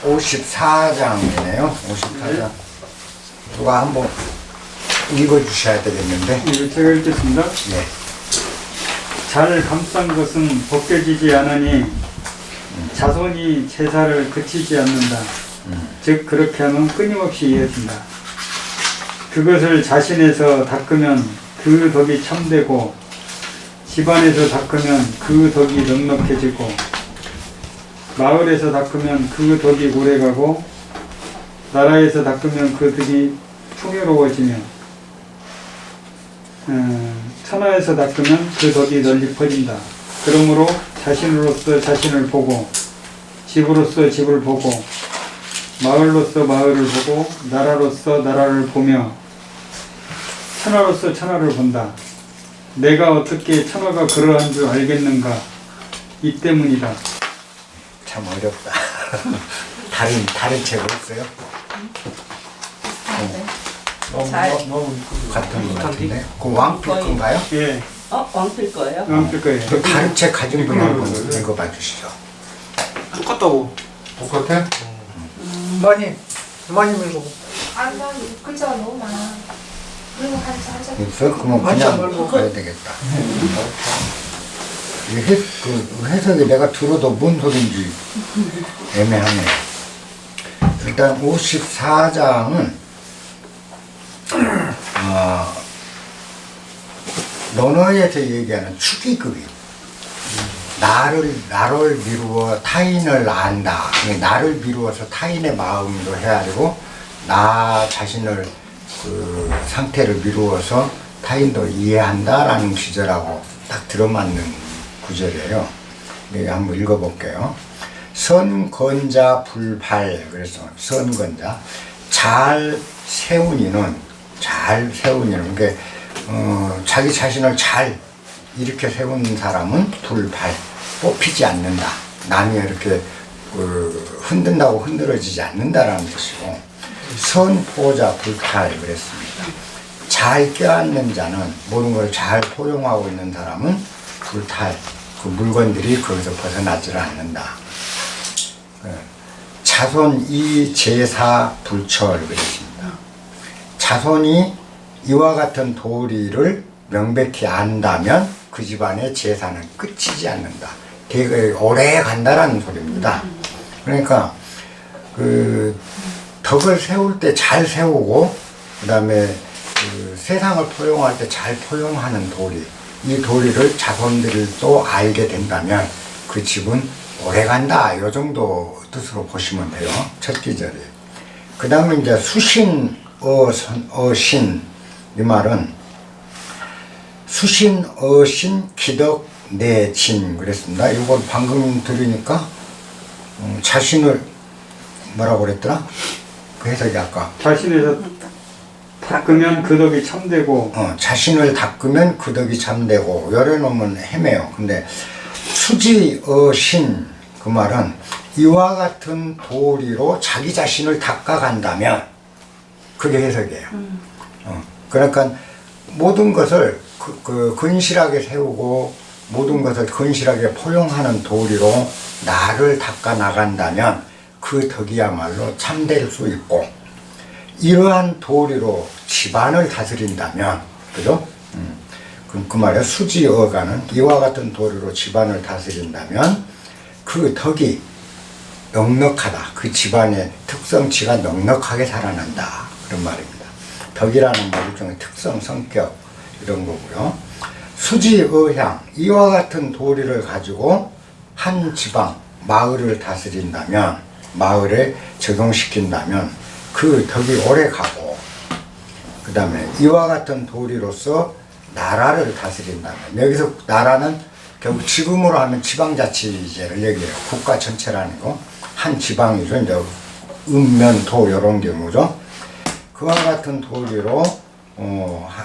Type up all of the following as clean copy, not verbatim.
54장이네요. 54장. 누가 한번 읽어주셔야 되겠는데. 네, 제가 읽겠습니다. 네. 잘 감싼 것은 벗겨지지 않으니 자손이 제사를 그치지 않는다. 즉 그렇게 하면 끊임없이 이어진다. 그것을 자신에서 닦으면 그 덕이 참되고 집안에서 닦으면 그 덕이 넉넉해지고 마을에서 닦으면 그 덕이 오래가고 나라에서 닦으면 그 덕이 풍요로워지며 천하에서 닦으면 그 덕이 널리 퍼진다. 그러므로 자신으로서 자신을 보고 집으로서 집을 보고 마을로서 마을을 보고 나라로서 나라를 보며 천하로서 천하를 본다. 내가 어떻게 천하가 그러한 줄 알겠는가? 이 때문이다. 참 어렵다. 다른 책 없어요? 너무 같은 것 같은데. 그 왕필 건가요? 예, 왕필 거예요? 나올 거예요. 그 다른 책 가진 분 한번 읽어봐 주시죠. 똑같다고. 똑같아? 많이 읽어. 아, 난 글자가 너무 많아. 그리고 한자 그래서 그러면 그냥 가야 되겠다. 이게 그 해석이 내가 들어도 뭔 소린지 애매하네. 일단 54장은 논어에서 얘기하는 축의급이 나를 미루어 타인을 안다. 나를 미루어서 타인의 마음도 해야 되고 나 자신을 그 상태를 미루어서 타인도 이해한다라는 구절하고 딱 들어맞는 구절이에요. 네, 한번 읽어볼게요. 선건자 불발. 그래서 선건자 잘 세우니는 그게 자기 자신을 잘 이렇게 세운 사람은 불발 뽑히지 않는다. 남이 이렇게 흔든다고 흔들어지지 않는다라는 뜻이고, 선포자 불탈 그랬습니다. 잘 껴안는 자는 모든 걸 잘 포용하고 있는 사람은 불탈, 그 물건들이 거기서 벗어나지를 않는다. 자손 이 제사 불철 그랬습니다. 자손이 이와 같은 도리를 명백히 안다면 그 집안의 제사는 끝이지 않는다. 되게 오래 간다라는 소리입니다. 그러니까 그 덕을 세울 때 잘 세우고 그 다음에 그 세상을 포용할 때 잘 포용하는 도리, 이 도리를 자손들도 알게 된다면 그 집은 오래 간다. 이 정도 뜻으로 보시면 돼요. 첫 기절이. 그 다음에 이제 수신, 어신 이 말은 수신, 어신, 기덕, 내진 그랬습니다. 이걸 방금 들으니까 자신을 뭐라고 그랬더라? 그 해석이 아까 자신에서 닦으면 그 덕이 참되고 자신을 닦으면 그 덕이 참되고 열어놓으면 헤매요. 근데 수지, 어신 그 말은 이와 같은 도리로 자기 자신을 닦아간다면 그게 해석이에요. 그러니까 모든 것을 근실하게 세우고 모든 것을 근실하게 포용하는 도리로 나를 닦아 나간다면 그 덕이야말로 참될 수 있고, 이러한 도리로 집안을 다스린다면, 그죠? 그 말에 수지어가는 이와 같은 도리로 집안을 다스린다면 그 덕이 넉넉하다. 그 집안의 특성치가 넉넉하게 살아난다. 그런 말입니다. 덕이라는 말 일종의 특성, 성격 이런 거고요. 수지어향 이와 같은 도리를 가지고 한 지방, 마을을 다스린다면, 마을에 적용시킨다면 그 덕이 오래 가고, 그 다음에 이와 같은 도리로서 나라를 다스린다면, 여기서 나라는 결국 지금으로 하면 지방자치제를 얘기해요. 국가 전체라는 거. 한 지방이죠. 이제 읍면도 이런 경우죠. 그와 같은 도리로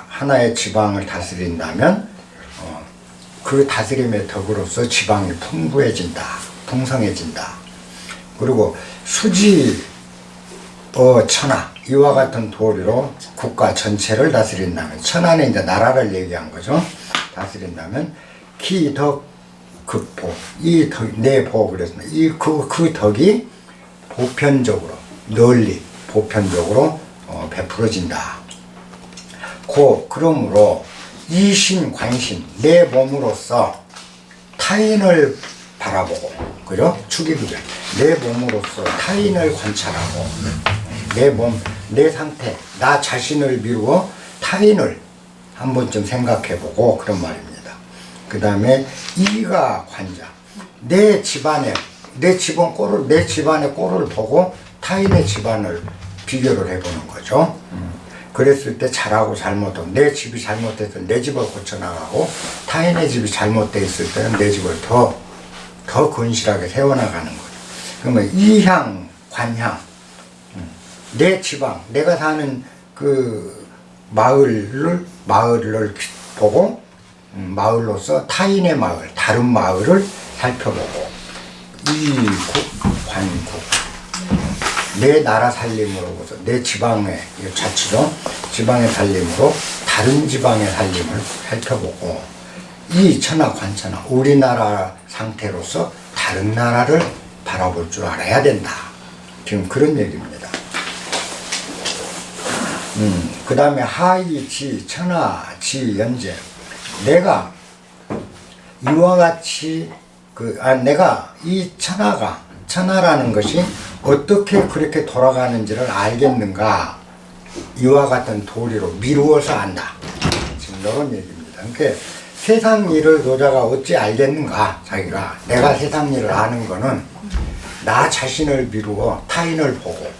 하나의 지방을 다스린다면 그 다스림의 덕으로서 지방이 풍부해진다. 풍성해진다. 그리고 수지, 천하 이와 같은 도리로 국가 전체를 다스린다면, 천하는 이제 나라를 얘기한 거죠. 다스린다면 기덕 극보, 이 덕, 내보 그랬습니다. 그 덕이 보편적으로 널리 보편적으로 베풀어진다. 그러므로 이신관신 내 몸으로서 타인을 바라보고 그죠? 축이구별 내 몸으로서 타인을 관찰하고 내 몸, 내 상태, 나 자신을 미루어 타인을 한 번쯤 생각해보고 그런 말입니다. 그 다음에 이가 관자 내 집안의 꼴을 보고 타인의 집안을 비교를 해보는 거죠. 그랬을 때 잘하고 잘못하고 내 집이 잘못돼서 내 집을 고쳐나가고 타인의 집이 잘못돼 있을 때는 내 집을 더 건실하게 세워나가는 거예요. 그러면 이향, 관향 내 지방, 내가 사는 그 마을을 보고 마을로서 타인의 마을, 다른 마을을 살펴보고 이국, 관국 내 나라 살림으로서 내 지방의 자치로 지방의 살림으로 다른 지방의 살림을 살펴보고 이 천하 관천하 우리나라 상태로서 다른 나라를 바라볼 줄 알아야 된다. 지금 그런 얘기입니다. 그 다음에 하이 지 천하 지 연재 내가 이와 같이 내가 이 천하라는 것이 어떻게 그렇게 돌아가는지를 알겠는가 이와 같은 도리로 미루어서 안다. 지금 이런 얘기입니다. 그러니까 세상 일을 노자가 어찌 알겠는가 자기가 내가 세상 일을 아는 거는 나 자신을 미루어 타인을 보고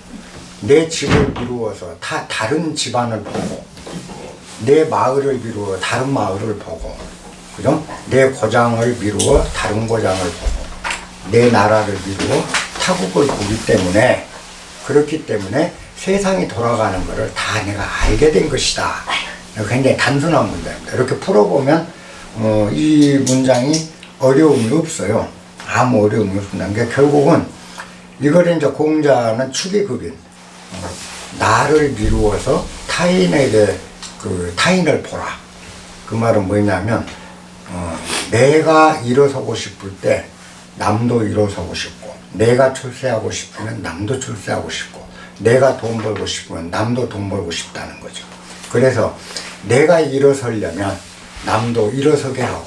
내 집을 미루어서 다른 집안을 보고 내 마을을 미루어 다른 마을을 보고 그죠? 내 고장을 미루어 다른 고장을 보고 내 나라를 미루어 타국을 보기 때문에 그렇기 때문에 세상이 돌아가는 것을 다 내가 알게 된 것이다. 굉장히 단순한 문장입니다. 이렇게 풀어보면 이 문장이 어려움이 없어요. 아무 어려움이 없습니다. 그러니까 결국은 이걸 이제 공자는 축의급인 나를 미루어서 타인에게 타인을 보라. 그 말은 뭐냐면 내가 일어서고 싶을 때 남도 일어서고 싶고 내가 출세하고 싶으면 남도 출세하고 싶고 내가 돈 벌고 싶으면 남도 돈 벌고 싶다는 거죠. 그래서 내가 일어서려면 남도 일어서게 하고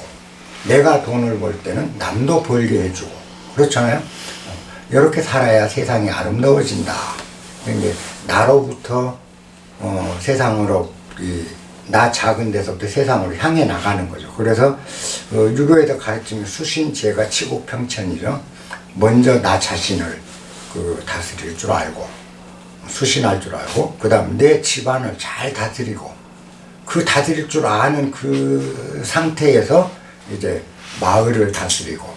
내가 돈을 벌 때는 남도 벌게 해주고 그렇잖아요. 이렇게 살아야 세상이 아름다워진다. 이게 나로부터 세상으로 나 작은 데서부터 세상으로 향해 나가는 거죠. 그래서 유교에서 가르치는 수신제가 치국평천이죠. 먼저 나 자신을 다스릴 줄 알고 수신할 줄 알고 그 다음 내 집안을 잘 다스리고 그 다스릴 줄 아는 그 상태에서 이제 마을을 다스리고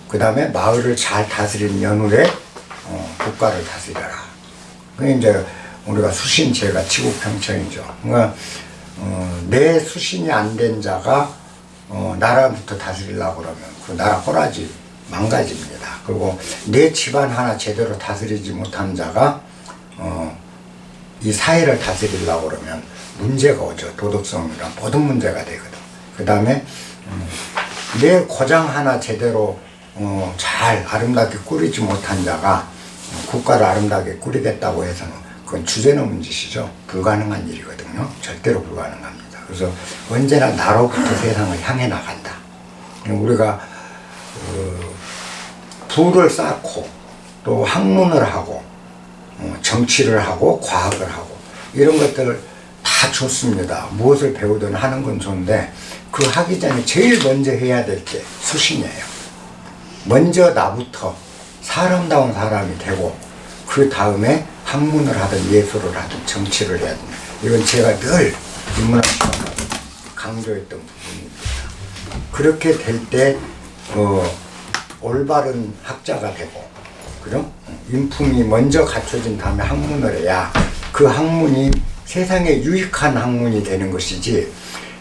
그 다음에 마을을 잘 다스린 연후에 국가를 다스려라. 그게 이제 우리가 수신제가 치국평천이죠. 그러니까 내 수신이 안 된 자가 나라부터 다스리려고 그러면 그 나라 꼬라지 망가집니다. 그리고 내 집안 하나 제대로 다스리지 못한 자가 이 사회를 다스리려고 그러면 문제가 오죠. 도덕성이랑 모든 문제가 되거든. 그 다음에 내 고장 하나 제대로 잘 아름답게 꾸리지 못한 자가 국가를 아름답게 꾸리겠다고 해서는 그건 주제넘은 짓이죠. 불가능한 일이거든요. 절대로 불가능합니다. 그래서 언제나 나로부터 세상을 향해 나간다. 우리가 부를 쌓고 또 학문을 하고 정치를 하고 과학을 하고 이런 것들을 다 좋습니다. 무엇을 배우든 하는 건 좋은데 그 하기 전에 제일 먼저 해야 될 게 수신이에요. 먼저 나부터 사람다운 사람이 되고 그 다음에 학문을 하든 예술을 하든 정치를 해야 됩니다. 이건 제가 늘 인문학 강조했던 부분입니다. 그렇게 될 때 올바른 학자가 되고 그죠? 인품이 먼저 갖춰진 다음에 학문을 해야 그 학문이 세상에 유익한 학문이 되는 것이지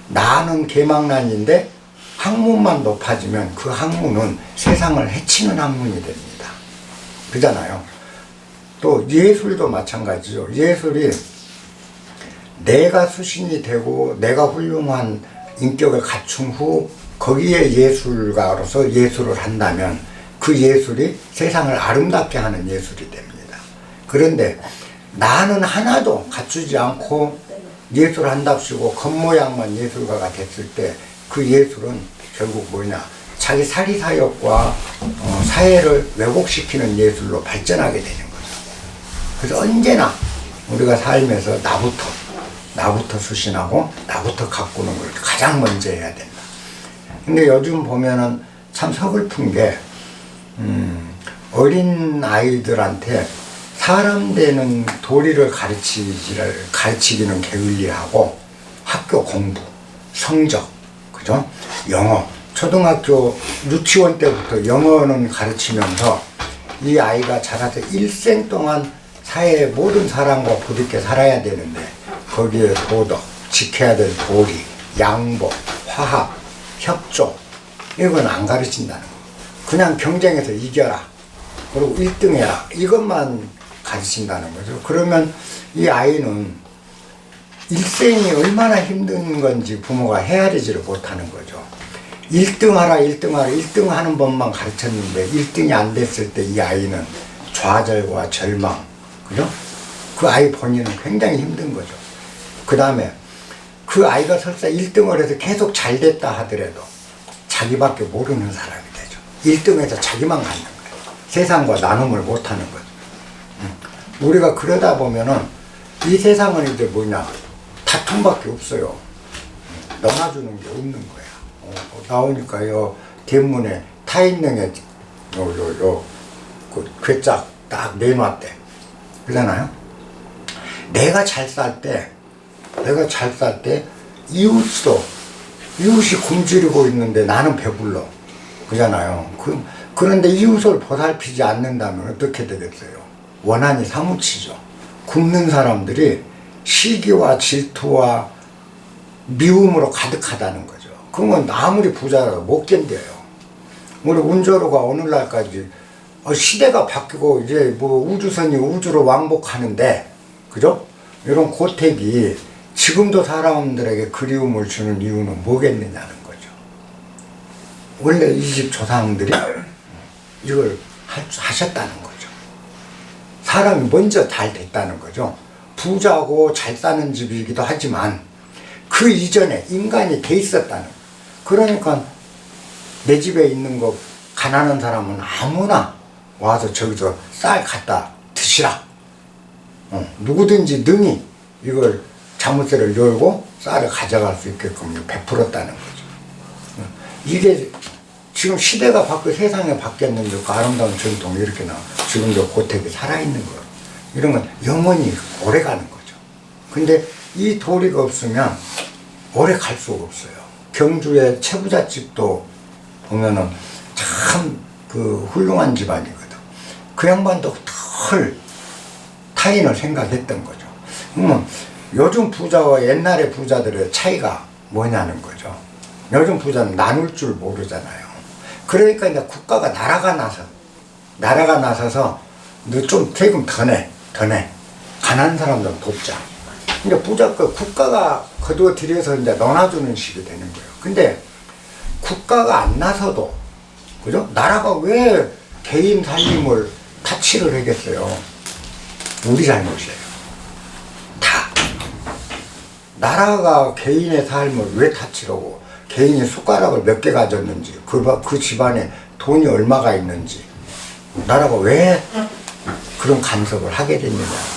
나는 개망난인데 학문만 높아지면 그 학문은 세상을 해치는 학문이 됩니다. 그잖아요. 또 예술도 마찬가지죠. 예술이 내가 수신이 되고 내가 훌륭한 인격을 갖춘 후 거기에 예술가로서 예술을 한다면 그 예술이 세상을 아름답게 하는 예술이 됩니다. 그런데 나는 하나도 갖추지 않고 예술한답시고 겉모양만 예술가가 됐을 때 그 예술은 결국 뭐냐, 자기 사리사욕과 사회를 왜곡시키는 예술로 발전하게 되는 거죠. 그래서 언제나 우리가 삶에서 나부터 수신하고 나부터 가꾸는 걸 가장 먼저 해야 된다. 근데 요즘 보면은 참 서글픈 게 어린 아이들한테 사람 되는 도리를 가르치기는 게을리하고 학교 공부, 성적, 그죠? 영어, 초등학교 유치원 때부터 영어는 가르치면서 이 아이가 자라서 일생 동안 사회의 모든 사람과 부딪혀 살아야 되는데 거기에 도덕, 지켜야 될 도리, 양보, 화합, 협조 이건 안 가르친다는 거. 그냥 경쟁에서 이겨라. 그리고 1등 해라. 이것만 가르친다는 거죠. 그러면 이 아이는 일생이 얼마나 힘든 건지 부모가 헤아리지를 못하는 거죠. 1등 하라, 1등 하라, 1등 하는 법만 가르쳤는데 1등이 안 됐을 때 이 아이는 좌절과 절망, 그죠? 그 아이 본인은 굉장히 힘든 거죠. 그 다음에 그 아이가 설사 1등을 해서 계속 잘 됐다 하더라도 자기밖에 모르는 사람이 되죠. 1등에서 자기만 갖는 거예요. 세상과 나눔을 못하는 거죠. 우리가 그러다 보면은 이 세상은 이제 뭐냐, 다툼밖에 없어요. 넘어주는 게 없는 거야. 나오니까 요 대문에 타인능에 그 괴짝 딱 내놨대. 그러잖아요. 내가 잘 살 때 이웃이 굶주리고 있는데 나는 배불러. 그잖아요. 그런데 이웃을 보살피지 않는다면 어떻게 되겠어요? 원한이 사무치죠. 굶는 사람들이 시기와 질투와 미움으로 가득하다는 거죠. 그러면 아무리 부자라도 못 견뎌요. 우리 운조로가 오늘날까지 시대가 바뀌고 이제 뭐 우주선이 우주로 왕복하는데, 그죠? 이런 고택이 지금도 사람들에게 그리움을 주는 이유는 뭐겠느냐는 거죠. 원래 이 집 조상들이 이걸 하셨다는 거죠. 사람이 먼저 잘 됐다는 거죠. 부자고 잘 사는 집이기도 하지만 그 이전에 인간이 돼 있었다는 거예요. 그러니까 내 집에 있는 거 가난한 사람은 아무나 와서 저기서 쌀 갖다 드시라. 누구든지 능히 이걸 자물쇠를 열고 쌀을 가져갈 수 있게끔 베풀었다는 거죠. 이게 지금 시대가 바뀌고 세상이 바뀌었는데 그 아름다운 전통이 이렇게 지금도 고택이 살아있는 거예요. 이런 건 영원히 오래 가는 거죠. 근데 이 도리가 없으면 오래 갈 수가 없어요. 경주의 채부잣집도 보면은 참 그 훌륭한 집안이거든. 그 양반도 덜 타인을 생각했던 거죠. 그러면 요즘 부자와 옛날의 부자들의 차이가 뭐냐는 거죠. 요즘 부자는 나눌 줄 모르잖아요. 그러니까 이제 국가가 나라가 나서서 너 좀 세금 더 내. 가난한 사람들 돕자. 근데 국가가 거두어들여서 이제 넣어주는 식이 되는 거예요. 근데 국가가 안 나서도, 그죠? 나라가 왜 개인 살림을 타치를 하겠어요? 우리 잘못이에요. 다. 나라가 개인의 삶을 왜 타치라고, 개인이 숟가락을 몇 개 가졌는지, 그 집안에 돈이 얼마가 있는지, 나라가 왜 그런 간섭을 하게 됐느냐는 거죠.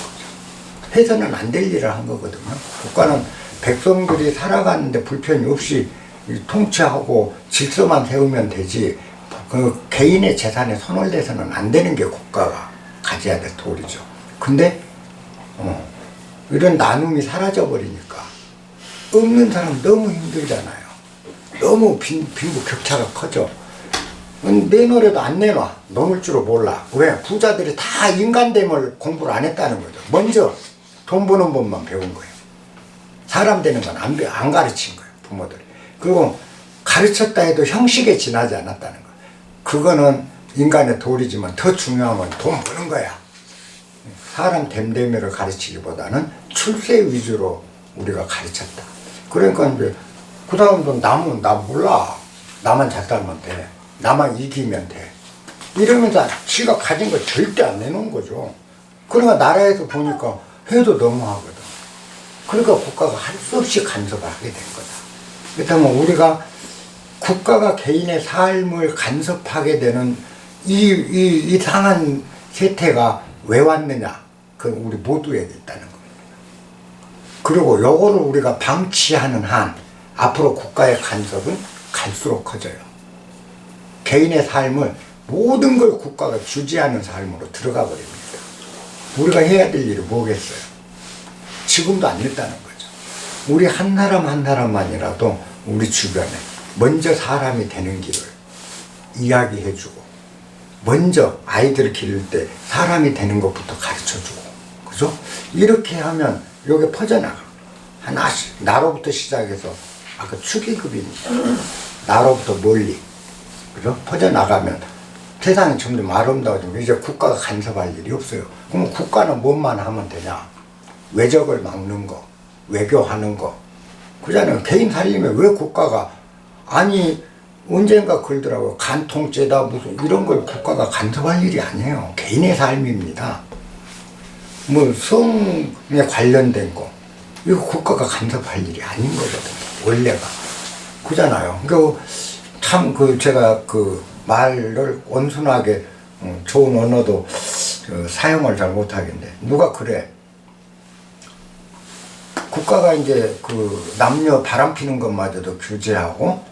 해서는 안 될 일을 한 거거든요. 국가는 백성들이 살아가는데 불편이 없이 통치하고 질서만 세우면 되지, 그 개인의 재산에 손을 대서는 안 되는 게 국가가 가져야 될 도리죠. 근데 이런 나눔이 사라져 버리니까 없는 사람 너무 힘들잖아요. 너무 빈부격차가 커져. 내놓으려도 안 내놔. 넘을 줄을 몰라. 왜? 부자들이 다 인간됨을 공부를 안 했다는 거죠. 먼저 돈 버는 법만 배운 거예요. 사람 되는 건 안 가르친 거예요, 부모들이. 그리고 가르쳤다 해도 형식에 지나지 않았다는 거예요. 그거는 인간의 도리지만 더 중요한 건 돈 버는 거야. 사람 됨됨이를 가르치기보다는 출세 위주로 우리가 가르쳤다. 그러니까 이제 그 다음도 남은 나 몰라. 나만 잘 살면 돼. 나만 이기면 돼. 이러면서 지가 가진 걸 절대 안 내놓은 거죠. 그러니까 나라에서 보니까 해도 너무하거든. 그러니까 국가가 할 수 없이 간섭을 하게 된 거다. 그렇다면 우리가 국가가 개인의 삶을 간섭하게 되는 이 이상한 세태가 왜 왔느냐? 그건 우리 모두에게 있다는 겁니다. 그리고 요거를 우리가 방치하는 한 앞으로 국가의 간섭은 갈수록 커져요. 개인의 삶을 모든 걸 국가가 규제하는 삶으로 들어가 버립니다. 우리가 해야 될 일이 뭐겠어요? 지금도 안 됐다는 거죠. 우리 한 사람 한 사람만이라도 우리 주변에 먼저 사람이 되는 길을 이야기해주고, 먼저 아이들을 기를 때 사람이 되는 것부터 가르쳐주고, 그죠? 이렇게 하면 이게 퍼져나가. 하나씩 나로부터 시작해서 아까 축의급입니다. 나로부터 멀리, 그죠? 퍼져나가면 세상이 점점 아름다워지면 이제 국가가 간섭할 일이 없어요. 그럼 국가는 뭐만 하면 되냐? 외적을 막는 거, 외교하는 거, 그잖아요. 개인 살림에 왜 국가가, 아니 언젠가 그러더라고요. 간통죄다 무슨 이런 걸 국가가 간섭할 일이 아니에요. 개인의 삶입니다. 뭐 성에 관련된 거 이거 국가가 간섭할 일이 아닌 거거든요. 원래가 그잖아요. 참 제가 말을 온순하게 좋은 언어도 사용을 잘 못하겠네. 누가 그래? 국가가 이제 남녀 바람 피는 것마저도 규제하고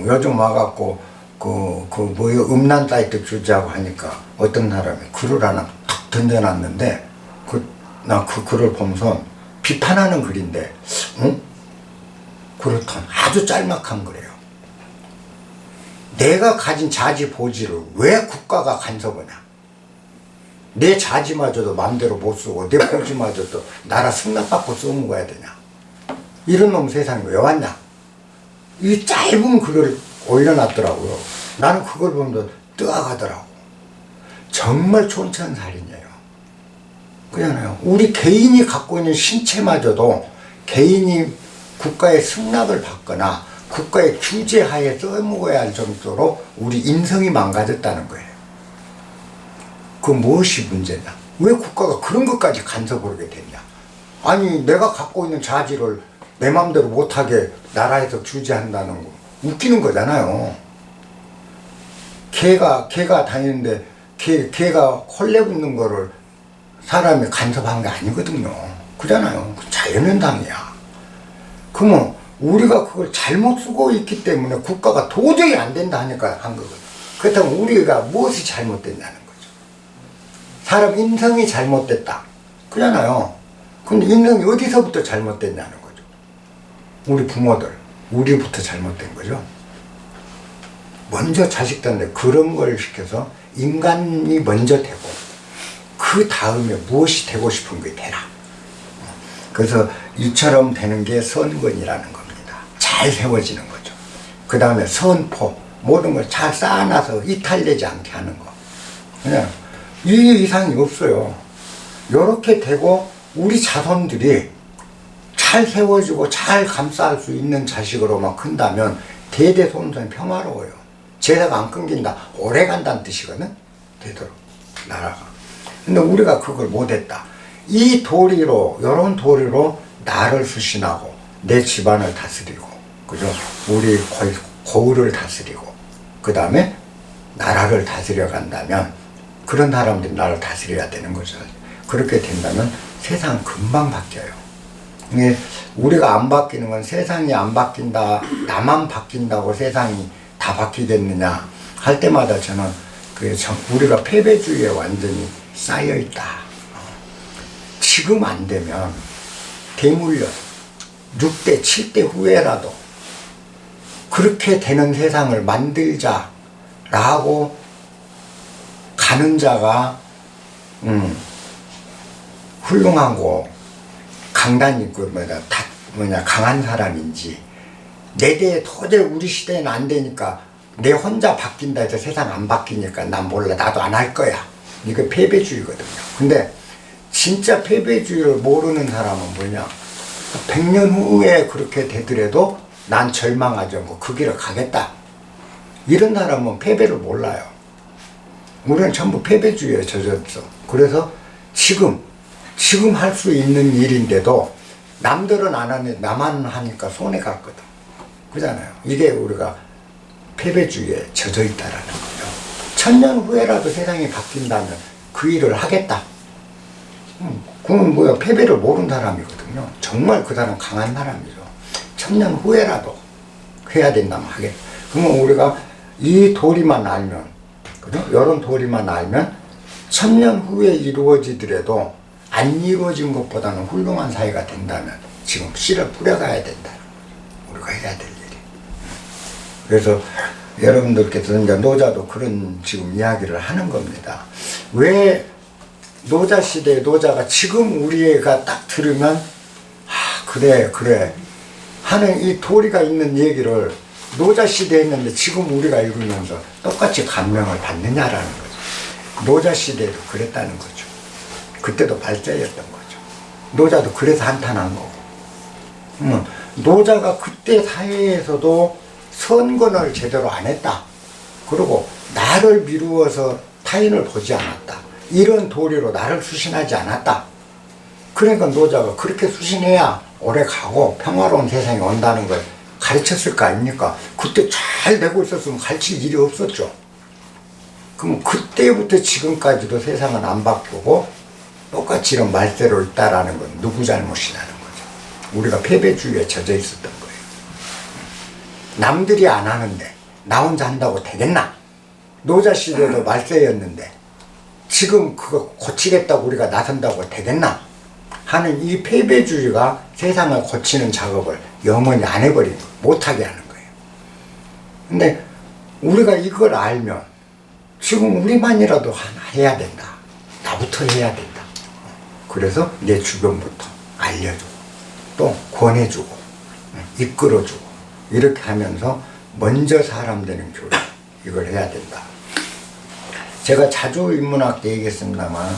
요즘 와갖고 음란 사이트 규제하고 하니까 어떤 사람이 글을 하나 탁 던져놨는데 나 그 글을 보면서 비판하는 글인데 그렇던 아주 짤막한 글이에요. 내가 가진 자지 보지를 왜 국가가 간섭하냐? 내 자지마저도 마음대로 못 쓰고 내 보지마저도 나라 승낙받고 써먹어야 되냐? 이런 놈 세상에 왜 왔냐? 이 짧은 글을 올려놨더라고요. 나는 그걸 보면서 뜨악하더라고. 정말 촌천살인이에요. 그잖아요. 우리 개인이 갖고 있는 신체마저도 개인이 국가의 승낙을 받거나 국가의 규제하에 써먹어야 할 정도로 우리 인성이 망가졌다는 거예요. 그 무엇이 문제냐? 왜 국가가 그런 것까지 간섭을 하게 됐냐? 아니 내가 갖고 있는 자질을 내 마음대로 못하게 나라에서 규제한다는 거 웃기는 거잖아요. 개가 다니는데 개가 헐레 붙는 거를 사람이 간섭한 게 아니거든요. 그잖아요. 자연현상이야. 그러면 우리가 그걸 잘못 쓰고 있기 때문에 국가가 도저히 안 된다 하니까 한 거거든. 그렇다면 우리가 무엇이 잘못됐냐는 거죠. 사람 인성이 잘못됐다. 그잖아요. 근데 인성이 어디서부터 잘못됐냐는 거죠. 우리 부모들, 우리부터 잘못된 거죠. 먼저 자식들한테 그런 걸 시켜서 인간이 먼저 되고 그 다음에 무엇이 되고 싶은 게 되라. 그래서 이처럼 되는 게 선권이라는 겁니다. 잘 세워지는 거죠. 그 다음에 선포, 모든 걸 잘 쌓아놔서 이탈되지 않게 하는 거. 그냥 이 이상이 없어요. 이렇게 되고 우리 자손들이 잘 세워지고 잘 감싸할 수 있는 자식으로만 큰다면 대대손손 평화로워요. 제사가 안 끊긴다. 오래 간다는 뜻이거든. 되도록 나라가. 근데 우리가 그걸 못했다. 이 도리로, 요런 도리로 나를 수신하고 내 집안을 다스리고, 그죠? 우리 고을을 다스리고, 그 다음에 나라를 다스려 간다면 그런 사람들이 나를 다스려야 되는 거죠. 그렇게 된다면 세상 금방 바뀌어요. 우리가 안 바뀌는 건 세상이 안 바뀐다, 나만 바뀐다고 세상이 다 바뀌겠느냐 할 때마다 저는 우리가 패배주의에 완전히 쌓여있다. 지금 안 되면 대물련 6대 7대 후에라도 그렇게 되는 세상을 만들자라고 가는 자가 훌륭하고 강단 있고 강한 사람인지, 내 대에 도저히 우리 시대에는 안 되니까 내 혼자 바뀐다 해서 세상 안 바뀌니까 난 몰라, 나도 안 할 거야. 이거 패배주의거든요. 근데 진짜 패배주의를 모르는 사람은 뭐냐, 100년 후에 그렇게 되더라도 난 절망하지 않고 그 길을 가겠다. 이런 사람은 패배를 몰라요. 우리는 전부 패배주의에 젖었어. 그래서 지금 할 수 있는 일인데도 남들은 안 하는데 나만 하니까 손해 갔거든. 그잖아요. 이게 우리가 패배주의에 젖어 있다라는 거죠. 1000년 후에라도 세상이 바뀐다면 그 일을 하겠다. 그건 뭐야, 패배를 모르는 사람이거든요. 정말 그 사람 강한 사람이죠. 1000년 후에라도 해야 된다면 하겠다. 그러면 우리가 이 도리만 알면, 그죠? 이런 도리만 알면 1000년 후에 이루어지더라도 안 이루어진 것보다는 훌륭한 사회가 된다면 지금 씨를 뿌려가야 된다. 우리가 해야 될 일이. 그래서 여러분들께서 이제 노자도 그런 지금 이야기를 하는 겁니다. 왜 노자 시대의 노자가 지금 우리가 딱 들으면 그래 하는 이 도리가 있는 얘기를 노자 시대에 했는데 지금 우리가 이루면서 똑같이 감명을 받느냐라는 거죠. 노자 시대도 그랬다는 거죠. 그때도 발자였던 거죠. 노자도 그래서 한탄한 거고. 노자가 그때 사회에서도 선권을 제대로 안 했다. 그리고 나를 미루어서 타인을 보지 않았다. 이런 도리로 나를 수신하지 않았다. 그러니까 노자가 그렇게 수신해야 오래 가고 평화로운 세상이 온다는 걸 가르쳤을 거 아닙니까? 그때 잘 되고 있었으면 가르칠 일이 없었죠. 그럼 그때부터 지금까지도 세상은 안 바꾸고 똑같이 이런 말대로 있다라는 건 누구 잘못이라는 거죠. 우리가 패배주의에 젖어 있었던 거예요. 남들이 안 하는데 나 혼자 한다고 되겠나? 노자 시대도 말세였는데 지금 그거 고치겠다고 우리가 나선다고 되겠나? 하는 이 패배주의가 세상을 고치는 작업을 영원히 안 해버리고 못하게 하는 거예요. 근데 우리가 이걸 알면 지금 우리만이라도 하나 해야 된다. 나부터 해야 된다. 그래서 내 주변부터 알려주고 또 권해주고 이끌어주고 이렇게 하면서 먼저 사람 되는 교육, 이걸 해야 된다. 제가 자주 인문학 때 얘기했습니다만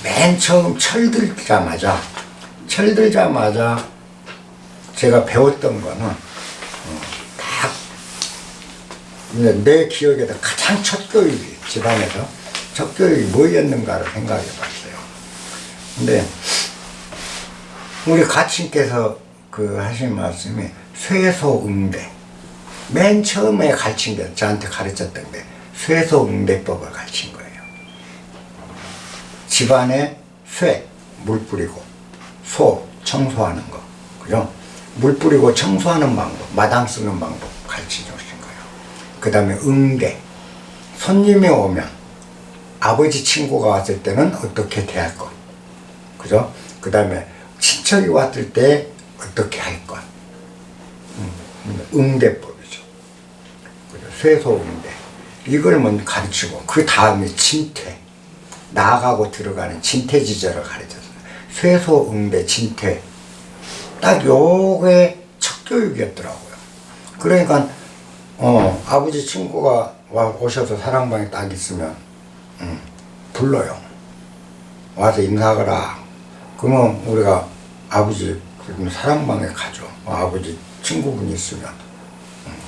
맨 처음 철들자마자 제가 배웠던 거는 딱 내 기억에도 가장 첫 교육이 집안에서 첫 교육이 뭐였는가를 생각해 봤어요. 근데 우리 가친께서 그 하신 말씀이 쇠소응대, 맨 처음에 가르친 게 저한테 가르쳤던 게 쇠소응대법을 가르친 거예요. 집안에 쇠, 물 뿌리고, 소, 청소하는 거, 그죠? 물 뿌리고 청소하는 방법, 마당 쓰는 방법 가르쳐 주신 거예요. 그 다음에 응대, 손님이 오면 아버지 친구가 왔을 때는 어떻게 대할 것, 그죠? 그 다음에 친척이 왔을 때 어떻게 할 것, 응대법이죠. 쇠소응대, 이걸 먼저 가르치고 그 다음에 진퇴, 나아가고 들어가는 진퇴지절을 가르쳤어요. 쇠소응대 진퇴, 딱 요게 첫 교육이었더라고요. 그러니까 아버지 친구가 오셔서 사랑방에 딱 있으면 불러요. 와서 인사하거라. 그러면 우리가 아버지 사랑방에 가죠. 아버지 친구분이 있으면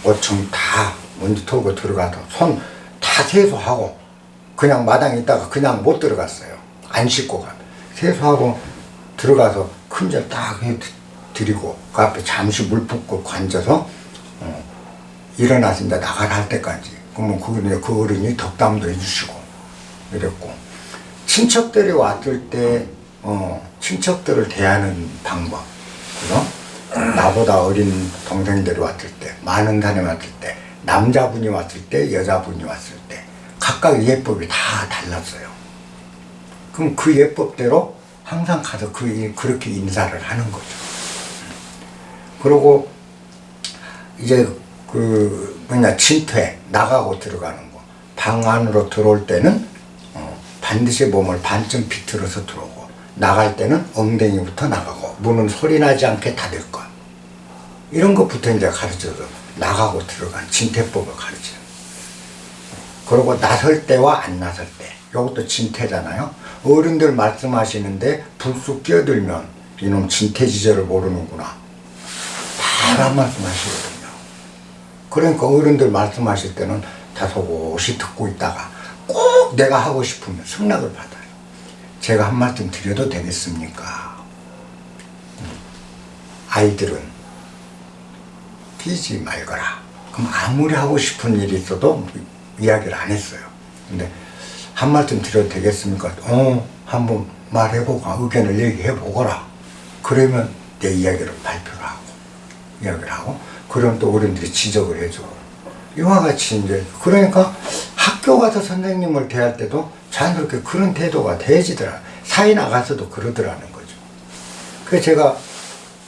옷청 다 먼지 털고 들어가서 손 다 세수하고 그냥 마당에 있다가 그냥 못 들어갔어요. 안 씻고 가. 세수하고 들어가서 큰절 딱 드리고 그 앞에 잠시 물 붓고 앉아서 일어나서 이제 나가라 할 때까지. 그러면 그 어른이 덕담도 해주시고 이랬고, 친척들이 왔을 때 친척들을 대하는 방법, 그죠? 나보다 어린 동생들이 왔을 때, 많은 사람이 왔을 때, 남자분이 왔을 때, 여자분이 왔을 때 각각 예법이 다 달랐어요. 그럼 그 예법대로 항상 가서 그렇게 인사를 하는 거죠. 그리고 이제 진퇴, 나가고 들어가는 거. 방 안으로 들어올 때는 반드시 몸을 반쯤 비틀어서 들어오고, 나갈 때는 엉덩이부터 나가고, 문은 소리 나지 않게 닫을 것. 이런 것부터 이제 가르쳐서 나가고 들어간 진퇴법을 가르쳐요. 그리고 나설 때와 안 나설 때, 이것도 진퇴잖아요. 어른들 말씀하시는데 불쑥 끼어들면 이놈 진퇴지절을 모르는구나, 바로 말씀하시거든요. 그러니까 어른들 말씀하실 때는 다소곳이 듣고 있다가 꼭 꼭 내가 하고 싶으면 승낙을 받아요. 제가 한 말씀 드려도 되겠습니까? 아이들은 뛰지 말거라. 그럼 아무리 하고 싶은 일이 있어도 이야기를 안 했어요. 근데 한 말씀 드려도 되겠습니까? 한번 말해보고 의견을 얘기해보거라. 그러면 내 이야기를 발표를 하고 이야기를 하고 그럼 또 어른들이 지적을 해주고 이와 같이 이제 그러니까 학교 가서 선생님을 대할 때도 자연스럽게 그런 태도가 되어지더라. 사회 나가서도 그러더라는 거죠. 그래서 제가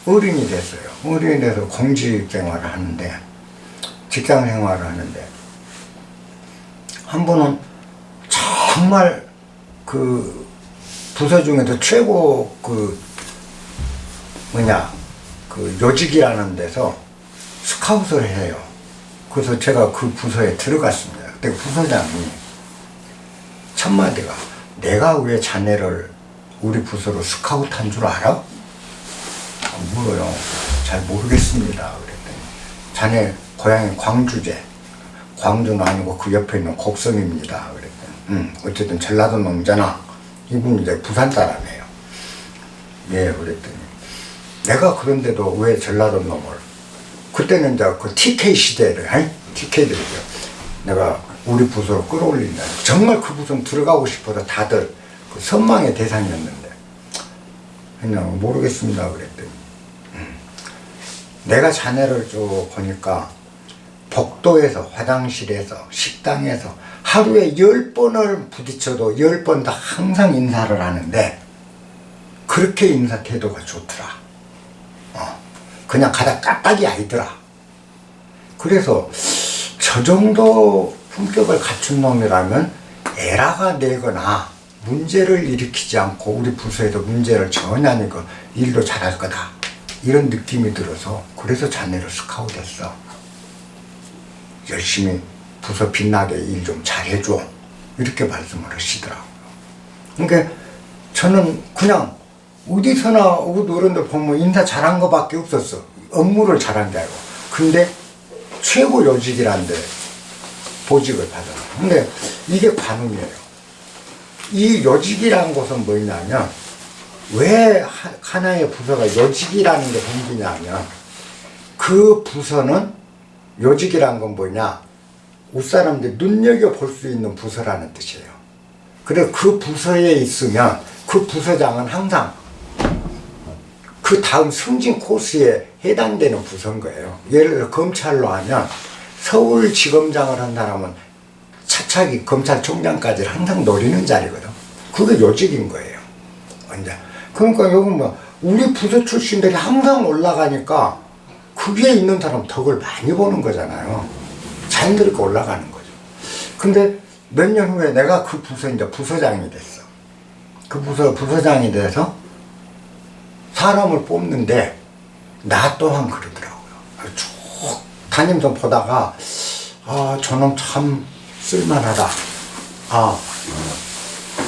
어른이 됐어요. 어른이 돼서 공직 생활을 하는데 직장 생활을 하는데 한 번은 정말 그 부서 중에서 최고 그 요직이라는 데서 스카웃을 해요. 그래서 제가 그 부서에 들어갔습니다. 그때 부서장이 첫 마디가 내가 왜 자네를 우리 부서로 스카웃한 줄 알아? 물어요. 잘 모르겠습니다. 그랬더니 자네 고향이 광주제. 광주는 아니고 그 옆에 있는 곡성입니다. 그랬더니 어쨌든 전라도 놈잖아. 이분 이제 부산 사람이에요. 예, 그랬더니 내가 그런데도 왜 전라도 놈을 그때는 이제 그 TK 시대를 TK들이죠. 내가 우리 부서로 끌어올린다. 정말 그 부서는 들어가고 싶어서 다들 그 선망의 대상이었는데 그냥 모르겠습니다. 그랬더니 내가 자네를 쭉 보니까 복도에서 화장실에서 식당에서 하루에 10번을 부딪혀도 10번 다 항상 인사를 하는데 그렇게 인사 태도가 좋더라. 그냥 가다 까딱이 아니더라. 그래서 저 정도 품격을 갖춘 놈이라면 에라가 내거나 문제를 일으키지 않고 우리 부서에도 문제를 전혀 아니고 일도 잘할 거다. 이런 느낌이 들어서 그래서 자네를 스카웃했어. 열심히 부서 빛나게 일 좀 잘해줘. 이렇게 말씀을 하시더라고요. 그러니까 저는 그냥 어디서나 어른들 보면 인사 잘한 거밖에 없었어. 업무를 잘한 게 아니고. 근데 최고 요직이란데 보직을 받아요. 근데 이게 관음이에요. 이 요직이라는 것은 뭐냐면 왜 하나의 부서가 요직이라는 게 생기냐면 그 부서는 요직이라는 건 뭐냐 웃사람들이 눈여겨볼 수 있는 부서라는 뜻이에요. 그래서 그 부서에 있으면 그 부서장은 항상 그 다음 승진 코스에 해당되는 부서인 거예요. 예를 들어 검찰로 하면 서울지검장을 한 사람은 차차기 검찰총장까지 항상 노리는 자리거든. 그게 요직인 거예요. 완전. 그러니까 여기 뭐 우리 부서 출신들이 항상 올라가니까 거기에 있는 사람 덕을 많이 보는 거잖아요. 자연스럽게 올라가는 거죠. 근데 몇 년 후에 내가 그 부서 이제 부서장이 됐어. 그 부서장이 돼서 사람을 뽑는데 나 또한 그러더라고요. 쭉 다니면서 보다가 저놈 참 쓸만하다.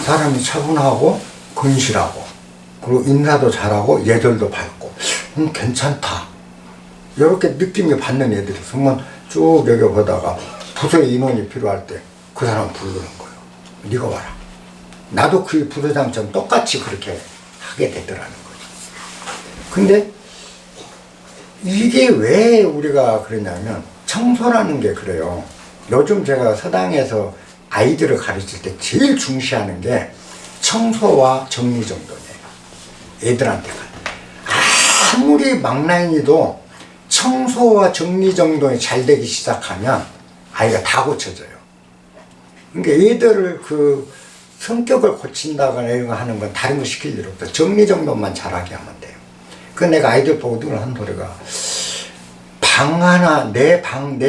사람이 차분하고 근실하고 그리고 인사도 잘하고 예절도 밝고 괜찮다. 이렇게 느낌이 받는 애들이 있으면 쭉 여기 보다가 부서에 인원이 필요할 때 그 사람 부르는 거예요. 네가 와라. 나도 그 부서장처럼 똑같이 그렇게 하게 되더라는 거죠. 근데 이게 왜 우리가 그러냐면 청소라는 게 그래요. 요즘 제가 서당에서 아이들을 가르칠 때 제일 중시하는 게 청소와 정리정돈이에요. 애들한테 아무리 막나인이도 청소와 정리정돈이 잘 되기 시작하면 아이가 다 고쳐져요. 그러니까 애들을 그 성격을 고친다거나 이런 거 하는 건 다른 거 시킬 일 없어. 정리정돈만 잘하게 하면 돼요. 그 내가 아이들 보고 늘 한 소리가 방 하나, 내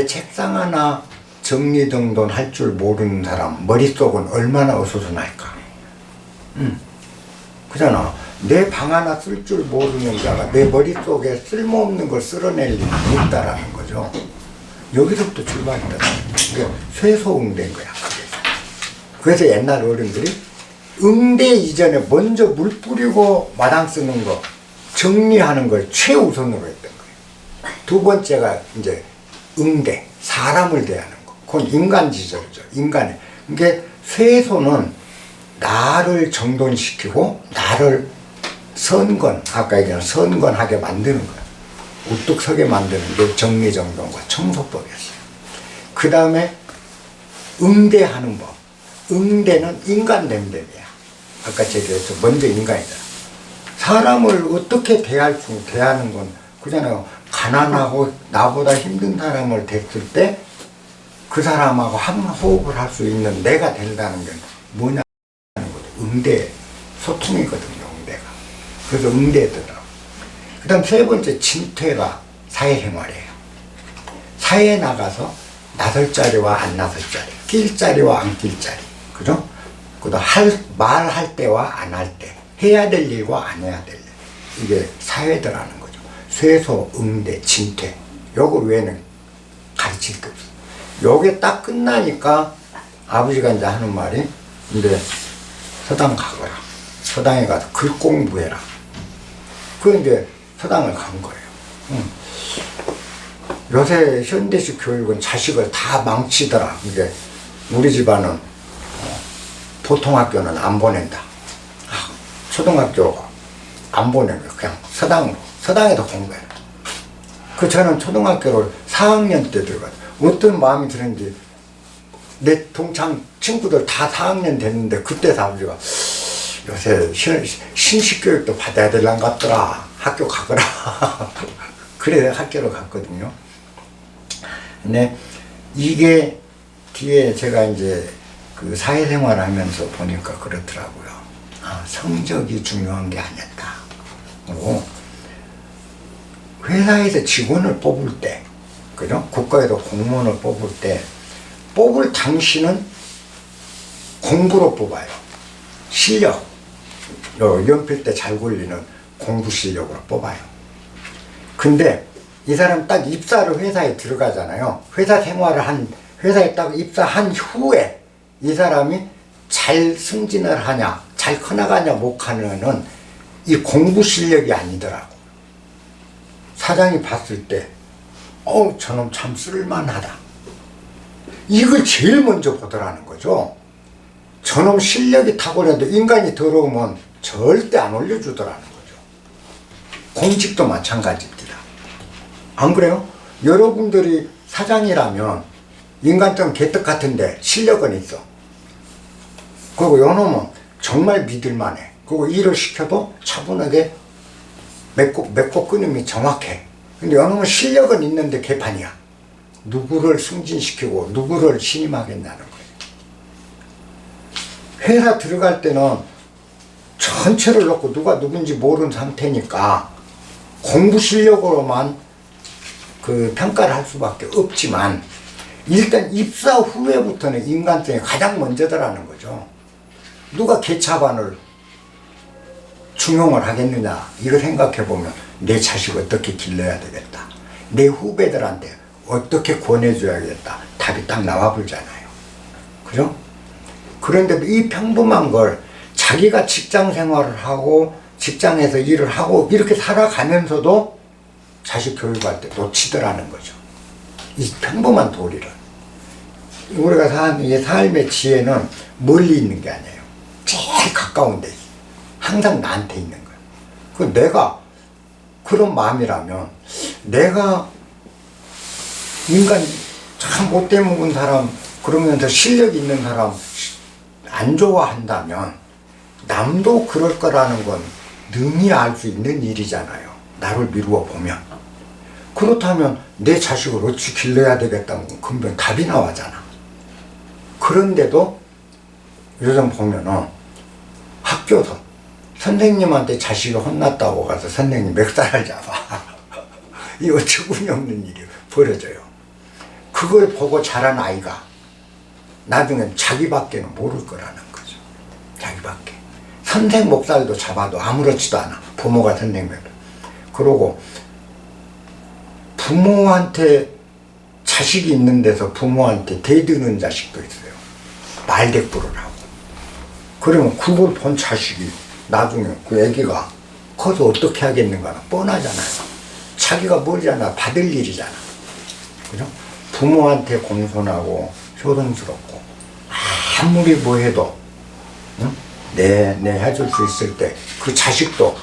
책상 하나 정리정돈 할 줄 모르는 사람 머릿속은 얼마나 어수선할까. 그잖아. 내 방 하나 쓸 줄 모르는 자가 내 머릿속에 쓸모없는 걸 쓸어낼 일이 없다라는 거죠. 여기서부터 출발이다. 그러니까 쇠소응대인 거야. 그래서 옛날 어른들이 응대 이전에 먼저 물 뿌리고 마당 쓰는 거 정리하는 걸 최우선으로 했던 거예요. 두 번째가 이제 응대, 사람을 대하는 거. 그건 인간지절이죠. 인간의. 그게 쇠소는 나를 정돈시키고 나를 아까 얘기한 선건하게 만드는 거야. 우뚝 서게 만드는 게 정리정돈과 청소법이었어요. 그 다음에 응대하는 법. 응대는 인간 됨됨이야. 아까 제기했죠. 먼저 인간이다. 사람을 어떻게 대하는 건 그잖아요. 가난하고 나보다 힘든 사람을 대했을 때 그 사람하고 한 호흡을 할 수 있는 내가 된다는 게 뭐냐는 거죠. 응대, 소통이거든요. 응대가. 그래서 응대더라고. 그 다음 세 번째 진퇴가 사회생활이에요. 사회에 나가서 나설 자리와 안 나설 자리, 낄 자리와 안 낄 자리, 그죠? 그 다음 말할 때와 안 할 때, 해야 될 일과 안 해야 될 일. 이게 사회더라는 거죠. 쇠소, 응대, 진퇴. 요걸 외에는 가르칠 게 없어요. 요게 딱 끝나니까 아버지가 이제 하는 말이, 이제 서당 가거라. 서당에 가서 글 공부해라. 그 이제 서당을 간 거예요. 요새 현대식 교육은 자식을 다 망치더라. 이게 우리 집안은 보통 학교는 안 보낸다. 초등학교 안 보내고 그냥 서당에서 공부해라. 저는 초등학교를 4학년 때 들어갔어요. 어떤 마음이 드는지 내 동창 친구들 다 4학년 됐는데 그때 아버지가 요새 신식교육도 받아야 될란 것 같더라. 학교 가거라. 그래 학교로 갔거든요. 근데 이게 뒤에 제가 이제 그 사회생활 하면서 보니까 그렇더라고요. 성적이 중요한 게 아니었다. 그리고 회사에서 직원을 뽑을 때, 그죠? 국가에서 공무원을 뽑을 때, 뽑을 당시는 공부로 뽑아요. 실력. 연필 때 잘 굴리는 공부 실력으로 뽑아요. 근데 이 사람 딱 입사를 회사에 들어가잖아요. 회사에 딱 입사한 후에 이 사람이 잘 승진을 하냐, 잘 커나가냐 못 가냐는 이 공부 실력이 아니더라고. 사장이 봤을 때, 저놈 참 쓸만하다. 이걸 제일 먼저 보더라는 거죠. 저놈 실력이 탁월해도 인간이 더러우면 절대 안 올려주더라는 거죠. 공직도 마찬가지입니다. 안 그래요? 여러분들이 사장이라면 인간성 개떡 같은데 실력은 있어. 그리고 요놈은 정말 믿을만해. 그리고 일을 시켜도 차분하게 맺고 끊음이 정확해. 근데 요놈은 실력은 있는데 개판이야. 누구를 승진시키고 누구를 신임하겠냐는 거예요. 회사 들어갈 때는 전체를 놓고 누가 누군지 모르는 상태니까 공부 실력으로만 그 평가를 할 수밖에 없지만 일단 입사 후에부터는 인간성이 가장 먼저더라는 거죠. 누가 개차반을 중용을 하겠느냐 이걸 생각해 보면 내 자식 어떻게 길러야 되겠다, 내 후배들한테 어떻게 권해줘야겠다, 답이 딱 나와 불잖아요. 그죠? 그런데도 이 평범한 걸 자기가 직장 생활을 하고 직장에서 일을 하고 이렇게 살아가면서도 자식 교육할 때 놓치더라는 거죠. 이 평범한 도리를. 우리가 사는 이 삶의 지혜는 멀리 있는 게 아니에요. 제일 가까운 데 있어요. 항상 나한테 있는 거예요. 그 내가 그런 마음이라면 내가 인간 참 못돼 먹은 사람 그러면서 실력 있는 사람 안 좋아한다면 남도 그럴 거라는 건 능히 알 수 있는 일이잖아요. 나를 미루어 보면. 그렇다면 내 자식을 어찌 길러야 되겠다는 건 금방 답이 나와잖아. 그런데도 요즘 보면은 학교도 선생님한테 자식이 혼났다고 가서 선생님 멱살을 잡아. 이 어처구니 없는 일이 벌어져요. 그걸 보고 자란 아이가 나중엔 자기밖에는 모를 거라는 거죠. 자기밖에. 선생 목살도 잡아도 아무렇지도 않아. 부모가 선생님을. 그러고 부모한테 자식이 있는 데서 부모한테 대드는 자식도 있어요. 말대꾸를 하고. 그러면 그걸 본 자식이 나중에 그 애기가 커서 어떻게 하겠는가 뻔하잖아요. 자기가 멀잖아. 받을 일이잖아. 그죠? 부모한테 공손하고 효름스럽고 아무리 뭐 해도 응? 내 해줄 수 있을 때 그 자식도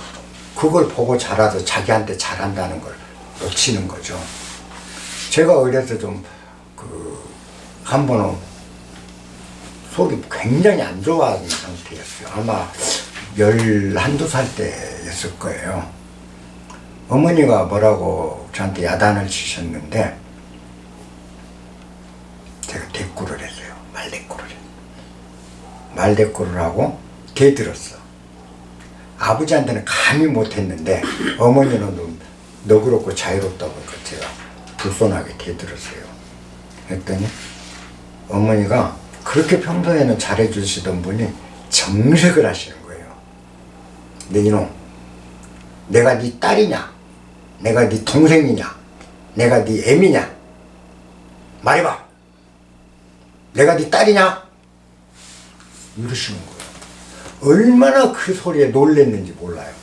그걸 보고 자라서 자기한테 잘한다는 걸 놓치는 거죠. 제가 어려서 좀 한 번은 속이 굉장히 안 좋아하는 상태였어요. 아마 11, 12살 때였을 거예요. 어머니가 뭐라고 저한테 야단을 치셨는데 제가 대꾸를 했어요. 말대꾸를 하고 대들었어. 아버지한테는 감히 못했는데 어머니는 좀 너그럽고 자유롭다고 제가 불손하게 대들었어요. 그랬더니 어머니가 그렇게 평소에는 잘해주시던 분이 정색을 하시는 거예요. 내 이놈, 내가 네 딸이냐? 내가 네 동생이냐? 내가 네 애미냐? 말해봐. 내가 네 딸이냐? 이러시는 거예요. 얼마나 그 소리에 놀랬는지 몰라요.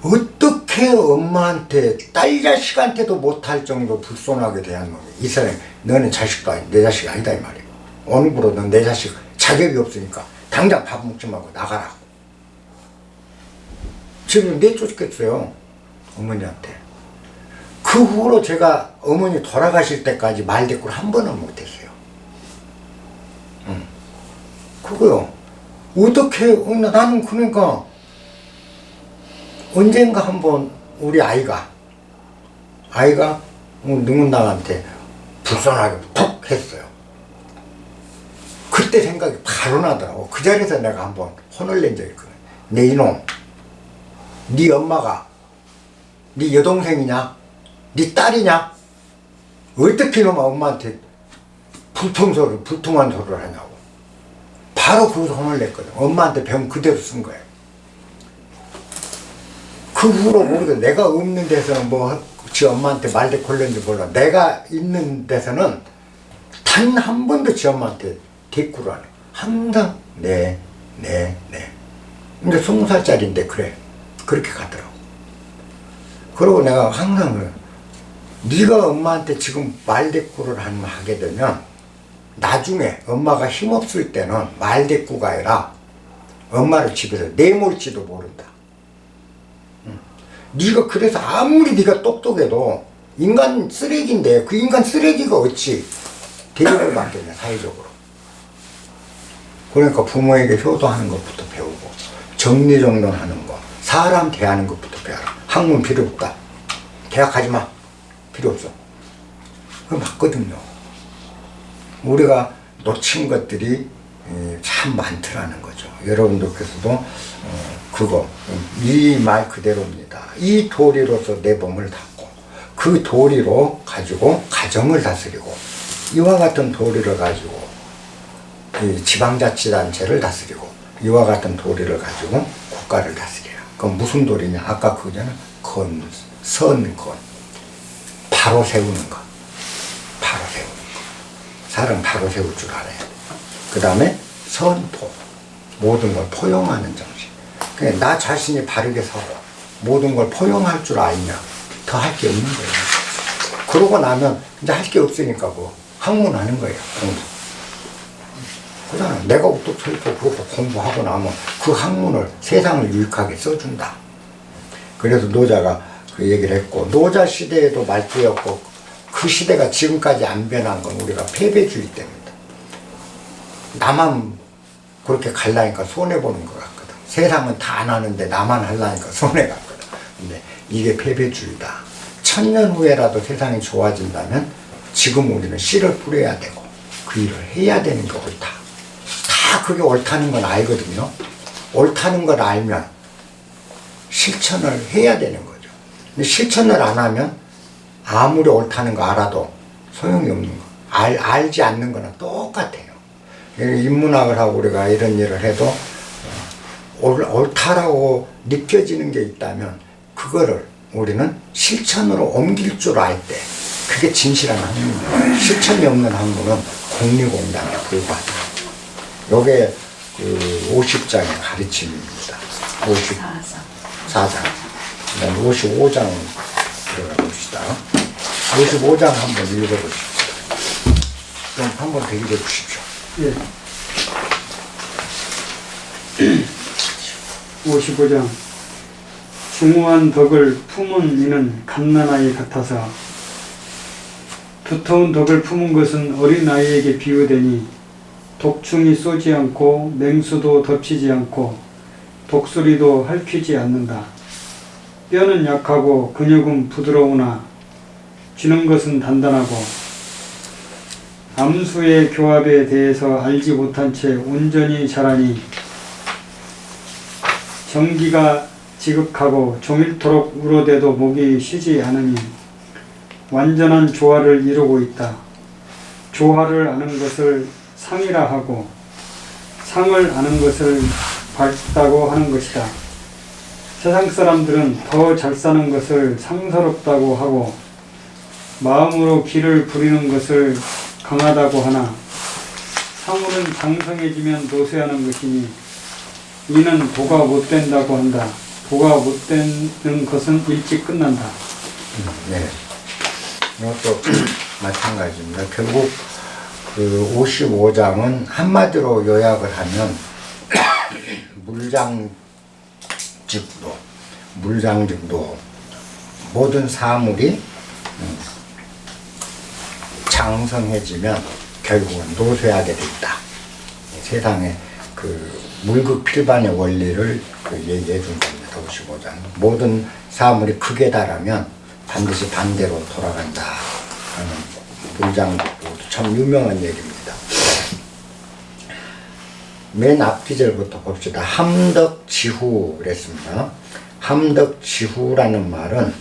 어떻게 엄마한테 딸 자식한테도 못할 정도 불손하게 대한 놈이 이 사람이 너는 자식도 아니 내 자식이 아니다 이 말이에요. 어느 부로 넌 내 자식 자격이 없으니까 당장 밥 먹지 말고 나가라고. 지금 내쫓겠어요 어머니한테. 그 후로 제가 어머니 돌아가실 때까지 말대꾸를 한 번은 못했어요. 그거요. 어떻게 나는 그러니까 언젠가 한번 우리 아이가 누군가한테 불쌍하게 톡 했어요. 그때 생각이 바로 나더라고. 그 자리에서 내가 한번 혼을 낸 적이 있거든. 내 이놈, 네 엄마가 네 여동생이냐? 네 딸이냐? 어떻게 이놈아 엄마한테 불통한 소리를 하냐고. 바로 거기서 혼을 냈거든. 엄마한테 병 그대로 쓴 거예요. 그 후로 모르겠어. 내가 없는 데서는 지 엄마한테 말대꾸를 했는지 몰라. 내가 있는 데서는 단 한 번도 지 엄마한테 대꾸를 안 해. 항상 네. 근데 20살짜리인데 그래. 그렇게 가더라고. 그러고 내가 항상 그래. 네가 엄마한테 지금 말대꾸를 하게 되면 나중에 엄마가 힘없을 때는 말대꾸가 아니라 엄마를 집에서 내몰지도 모른다. 네가 그래서 아무리 네가 똑똑해도 인간 쓰레기인데 그 인간 쓰레기가 어찌 대접을 받겠냐 사회적으로. 그러니까 부모에게 효도하는 것부터 배우고 정리정돈하는 거 사람 대하는 것부터 배워라. 학문 필요 없다. 대학 가지마. 필요 없어. 그거 맞거든요. 우리가 놓친 것들이 참 많더라는 거죠. 여러분들께서도 이 말 그대로입니다. 이 도리로서 내 몸을 닦고 그 도리로 가지고 가정을 다스리고 이와 같은 도리를 가지고 이 지방자치단체를 다스리고 이와 같은 도리를 가지고 국가를 다스려요. 그건 무슨 도리냐? 아까 그거잖아. 선건 바로 세우는 것. 사람 바로 세울 줄 알아야 돼. 그 다음에 선포. 모든 걸 포용하는 정신. 그러니까 나 자신이 바르게 서고 모든 걸 포용할 줄 알면 더 할 게 없는 거예요. 그러고 나면 이제 할 게 없으니까 학문하는 거예요. 공부. 그러잖아. 내가 우뚝 서 있고 그것도 공부하고 나면 그 학문을 세상을 유익하게 써준다. 그래서 노자가 그 얘기를 했고 노자 시대에도 말투였고 그 시대가 지금까지 안 변한 건 우리가 패배주의 때문이다. 나만 그렇게 갈라니까 손해보는 것 같거든. 세상은 다 안 하는데 나만 하려니까 손해갔거든. 근데 이게 패배주의다. 1000년 후에라도 세상이 좋아진다면 지금 우리는 씨를 뿌려야 되고 그 일을 해야 되는 게 옳다. 다 그게 옳다는 건 알거든요. 옳다는 걸 알면 실천을 해야 되는 거죠. 근데 실천을 안 하면 아무리 옳다는 거 알아도 소용이 없는 거. 알지 않는 거는 똑같아요. 인문학을 하고 우리가 이런 일을 해도 옳다라고 느껴지는 게 있다면 그거를 우리는 실천으로 옮길 줄 알 때 그게 진실한 학문입니다. 실천이 없는 학문은 공리공단에 불과하다. 요게 그 50장의 가르침입니다. 54장. 55장 들어가 봅시다. 55장 한번 읽어보십시오. 좀 한번 대기해 주십시오. 예. 55장. 중후한 덕을 품은 이는 갓난아이 같아서 두터운 덕을 품은 것은 어린아이에게 비유되니 독충이 쏘지 않고 맹수도 덮치지 않고 독수리도 핥히지 않는다. 뼈는 약하고 근육은 부드러우나 쥐는 것은 단단하고 암수의 교합에 대해서 알지 못한 채 온전히 자라니 정기가 지극하고 종일토록 울어대도 목이 쉬지 않으니 완전한 조화를 이루고 있다. 조화를 아는 것을 상이라 하고 상을 아는 것을 밝다고 하는 것이다. 세상 사람들은 더 잘 사는 것을 상서롭다고 하고 마음으로 기를 부리는 것을 강하다고 하나 상으로는 장성해지면 노쇠하는 것이니 이는 도가 못된다고 한다. 도가 못되는 것은 일찍 끝난다. 네. 이것도 마찬가지입니다. 결국 그 55장은 한마디로 요약을 하면 물장직도 모든 사물이 장성해지면 결국은 노쇠하게 돼 있다. 세상에 그 물극필반의 원리를 얘기해 준 겁니다. 55장. 모든 사물이 극에 달하면 반드시 반대로 돌아간다 하는 물장직도 참 유명한 얘기입니다. 맨 앞기절부터 봅시다. 함덕지후 그랬습니다. 함덕지후라는 말은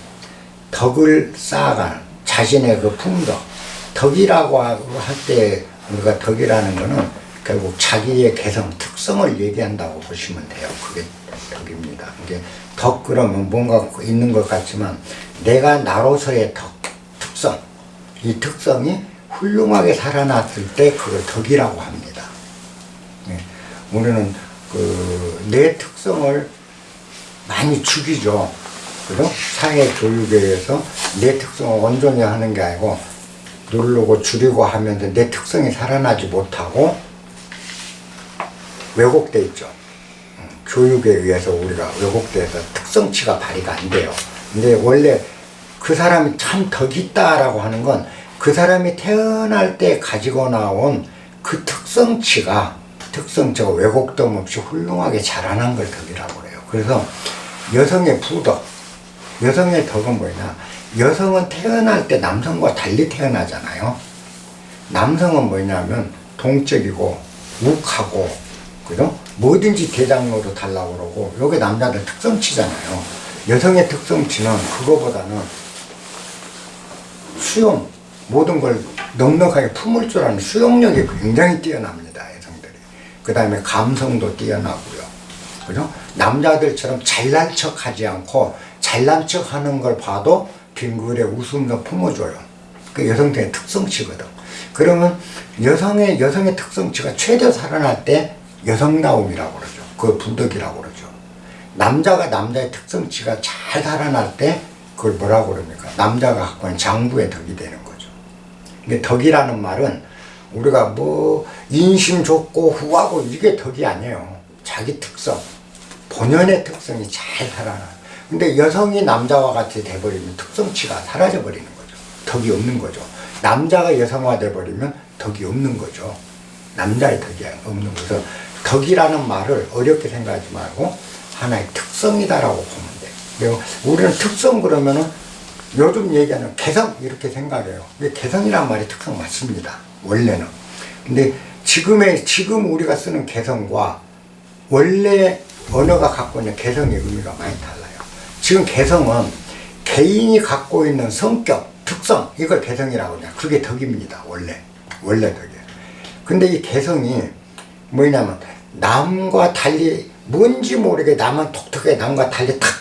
덕을 쌓아가는 자신의 그 품덕. 덕이라고 할 때 우리가 덕이라는 거는 결국 자기의 개성, 특성을 얘기한다고 보시면 돼요. 그게 덕입니다. 이게 덕 그러면 뭔가 있는 것 같지만 내가 나로서의 덕, 특성. 이 특성이 훌륭하게 살아났을 때 그걸 덕이라고 합니다. 네. 우리는 내 특성을 많이 죽이죠. 그죠? 사회 교육에 의해서 내 특성을 온전히 하는 게 아니고 누르고 줄이고 하면서 내 특성이 살아나지 못하고 왜곡돼 있죠. 교육에 의해서 우리가 왜곡돼서 특성치가 발휘가 안 돼요. 근데 원래 그 사람이 참 덕이 있다라고 하는 건 그 사람이 태어날 때 가지고 나온 그 특성치가 왜곡됨 없이 훌륭하게 자라난 걸 덕이라고 그래요. 그래서 여성의 부덕, 여성의 덕은 뭐냐? 여성은 태어날 때 남성과 달리 태어나잖아요. 남성은 뭐냐면 동적이고 욱하고 그죠? 뭐든지 대장로로 달라고 그러고 요게 남자들 특성치잖아요. 여성의 특성치는 그거보다는 수용, 모든 걸 넉넉하게 품을 줄 아는 수용력이 굉장히 뛰어납니다. 여성들이. 그 다음에 감성도 뛰어나고요. 그죠? 남자들처럼 잘난 척 하지 않고 잘난 척 하는 걸 봐도 빙글에 웃으면서 품어줘요. 그 여성들의 특성치거든. 그러면 여성의 특성치가 최대 살아날 때 여성다움이라고 그러죠. 그걸 부덕이라고 그러죠. 남자가 남자의 특성치가 잘 살아날 때 그걸 뭐라고 그럽니까? 남자가 갖고 있는 장부의 덕이 되는 거죠. 근데 덕이라는 말은 우리가 뭐 인심 좋고 후하고 이게 덕이 아니에요. 자기 특성, 본연의 특성이 잘 살아나. 근데 여성이 남자와 같이 돼버리면 특성치가 사라져 버리는 거죠. 덕이 없는 거죠. 남자가 여성화 돼버리면 덕이 없는 거죠. 남자의 덕이 없는 거죠. 덕이라는 말을 어렵게 생각하지 말고 하나의 특성이다라고 보면 돼요. 그리고 우리는 특성 그러면은 요즘 얘기하는 개성 이렇게 생각해요. 근데 개성이란 말이 특성 맞습니다. 원래는. 근데 지금 우리가 쓰는 개성과 원래 언어가 갖고 있는 개성의 의미가 많이 달라요. 지금 개성은 개인이 갖고 있는 성격, 특성 이걸 개성이라고 해요. 그게 덕입니다. 원래 덕이에요. 근데 이 개성이 뭐냐면 남과 달리 뭔지 모르게 남은 독특하게 남과 달리 탁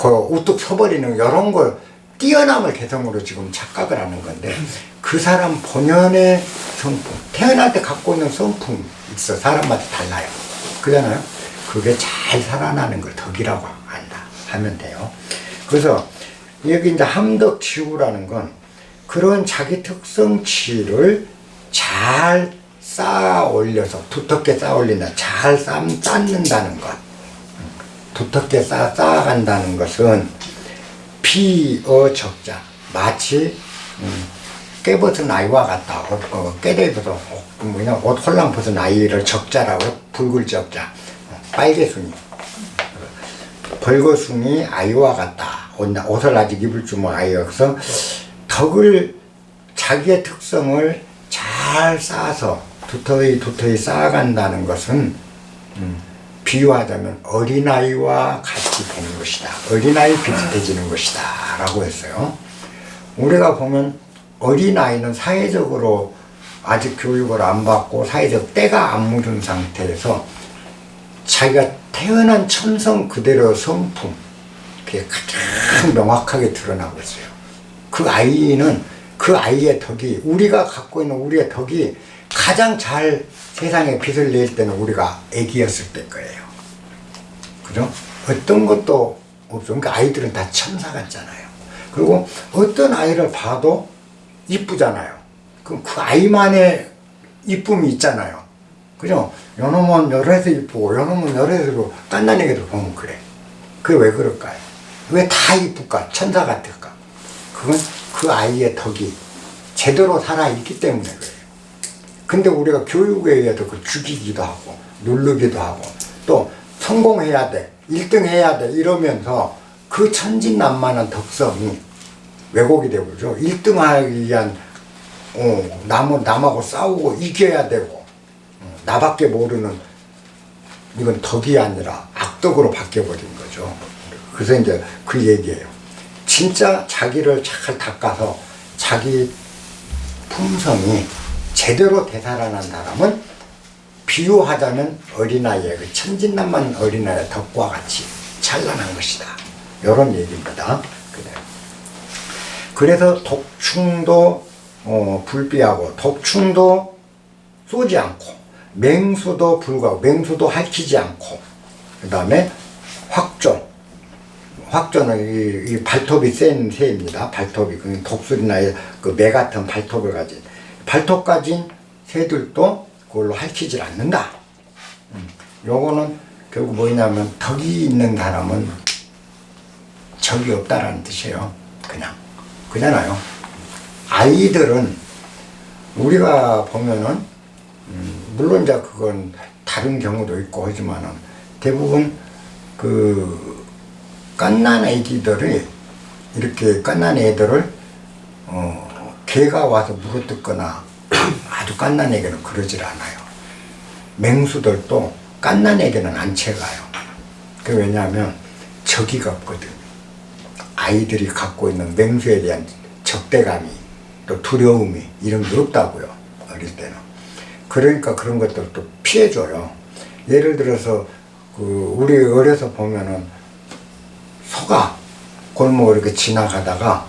우뚝 서버리는 이런 걸 뛰어남을 개성으로 지금 착각을 하는 건데 그 사람 본연의 성품, 태어날 때 갖고 있는 성품 있어. 사람마다 달라요. 그잖아요. 그게 잘 살아나는 걸 덕이라고 한다 하면 돼요. 그래서 여기 이제 함덕지후라는 건 그런 자기 특성치를 잘 쌓아 올려서 두텁게 쌓아 올린다. 잘 쌓는다는 것. 두텁게 쌓아간다는 것은 비어적자. 마치 깨벗은 아이와 같다. 깨대 벗은 옷 홀랑 벗은 아이를 적자라고 붉을 적자. 빨개숭이. 벌거숭이 아이와 같다. 옷을 아직 입을 줄 모르는 아이가. 그래서 덕을 자기의 특성을 잘 쌓아서 두터이 쌓아간다는 것은 비유하자면 어린아이와 같이 되는 것이다. 어린아이 비슷해지는 것이다 라고 했어요. 우리가 보면 어린아이는 사회적으로 아직 교육을 안 받고 사회적 때가 안 묻은 상태에서 자기가 태어난 천성 그대로 성품 그게 가장 명확하게 드러나고 있어요. 그 아이는 그 아이의 덕이 우리가 갖고 있는 우리의 덕이 가장 잘 세상에 빛을 낼 때는 우리가 애기였을 때 거예요. 그죠? 어떤 것도 없어. 그러니까 아이들은 다 천사 같잖아요. 그리고 어떤 아이를 봐도 이쁘잖아요. 그럼 그 아이만의 이쁨이 있잖아요. 그죠? 요놈은 여러해서 이쁘고 요놈은 여러해서 이쁘고 깐난애기들 보면 그래. 그게 왜 그럴까요? 왜 다 이쁠까? 천사 같을까? 그건 그 아이의 덕이 제대로 살아있기 때문에 그래요. 근데 우리가 교육에 의해서 그 죽이기도 하고 누르기도 하고 또 성공해야 돼 1등 해야 돼 이러면서 그 천진난만한 덕성이 왜곡이 되고죠. 1등 하기 위한 남하고 싸우고 이겨야 되고 나밖에 모르는 이건 덕이 아니라 악덕으로 바뀌어버린 거죠. 그래서 이제 그 얘기예요. 진짜 자기를 잘 닦아서 자기 품성이 제대로 되살아난 사람은 비유하자면 어린아이의 그 천진난만한 어린아이의 덕과 같이 찬란한 것이다. 이런 얘기입니다. 그래서 독충도 불비하고 독충도 쏘지 않고 맹수도 불구하고 맹수도 핥히지 않고 그 다음에 확조는 이 발톱이 센 새입니다. 발톱이 그 독수리나 그 매 같은 발톱을 가진 발톱 가진 새들도 그걸로 핥히질 않는다. 요거는 결국 뭐냐면 덕이 있는 사람은 적이 없다라는 뜻이에요. 그잖아요. 아이들은 우리가 보면은 물론 이제 그건 다른 경우도 있고 하지만은 대부분 그 갓난 애기들이 이렇게 갓난 애들을 개가 와서 물어뜯거나 아주 갓난 애기는 그러질 않아요. 맹수들도 갓난 애기는 안 채가요. 그 왜냐하면 적이가 없거든. 아이들이 갖고 있는 맹수에 대한 적대감이 또 두려움이 이런 게 없다고요. 어릴 때는. 그러니까 그런 것들을 또 피해줘요. 예를 들어서 그 우리 어려서 보면은 소가 골목을 이렇게 지나가다가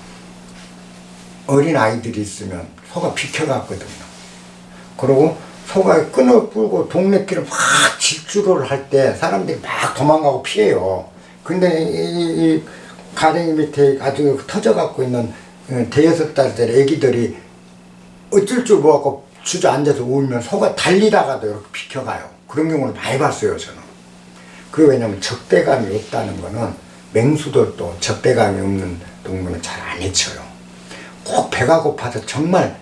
어린 아이들이 있으면 소가 비켜갔거든요. 그리고 소가 끈을 풀고 동네길을 막 질주를 할 때 사람들이 막 도망가고 피해요. 근데 이 가랭이 밑에 아주 터져갖고 있는 대여섯 달짜리 애기들이 어쩔 줄 모르고 주저앉아서 울면 소가 달리다가도 이렇게 비켜가요. 그런 경우를 많이 봤어요, 저는. 그게 왜냐면 적대감이 없다는 거는 맹수들도 적대감이 없는 동물은 잘 안 해쳐요. 꼭 배가 고파서 정말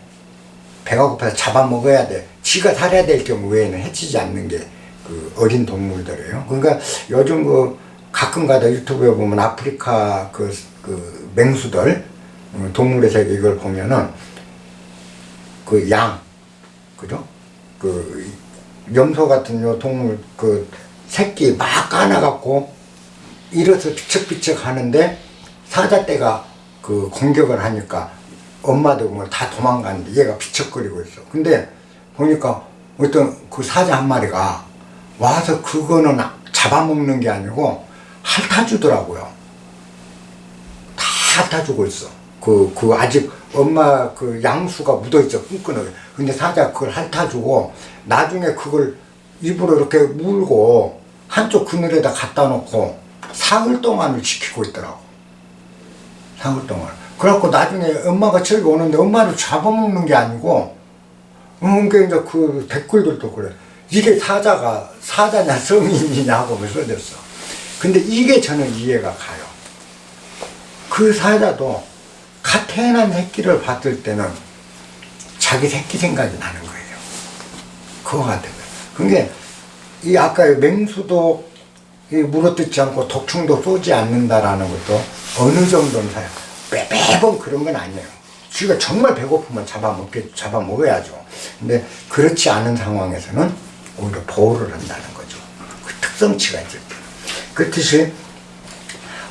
배가 고파서 잡아먹어야 돼. 지가 살아야 될 경우 외에는 해치지 않는 게 그 어린 동물들이에요. 그러니까 요즘 그 가끔 가다 유튜브에 보면 아프리카 그 맹수들 동물의 세계 이걸 보면은 그 양, 그죠? 그 염소 같은 요 동물 그 새끼 막 까놔갖고 일어서 비척비척 하는데 사자떼가 그 공격을 하니까 엄마도 뭐 다 도망가는데 얘가 비척거리고 있어. 근데 보니까 어떤 그 사자 한 마리가 와서 그거는 잡아먹는 게 아니고 핥아주더라고요. 다 핥아주고 있어. 그 아직 엄마 그 양수가 묻어있어, 끈끈하게. 근데 사자가 그걸 핥아주고 나중에 그걸 입으로 이렇게 물고 한쪽 그늘에다 갖다 놓고 사흘 동안을 지키고 있더라고. 사흘 동안. 그래갖고 나중에 엄마가 저기 오는데 엄마를 잡아먹는 게 아니고, 그러니까 이제 그 댓글들도 그래. 이게 사자냐 성인이냐 하고 써졌어. 근데 이게 저는 이해가 가요. 그 사자도 갓 태어난 새끼를 봤을 때는 자기 새끼 생각이 나는 거예요. 그거 같은 거예요. 그게 이 아까 맹수도 물어뜯지 않고 독충도 쏘지 않는다라는 것도 어느 정도는 사요. 매번 그런 건 아니에요. 쥐가 정말 배고프면 잡아먹어야죠. 근데 그렇지 않은 상황에서는 오히려 보호를 한다는 거죠. 그 특성치가 있을 때. 그렇듯이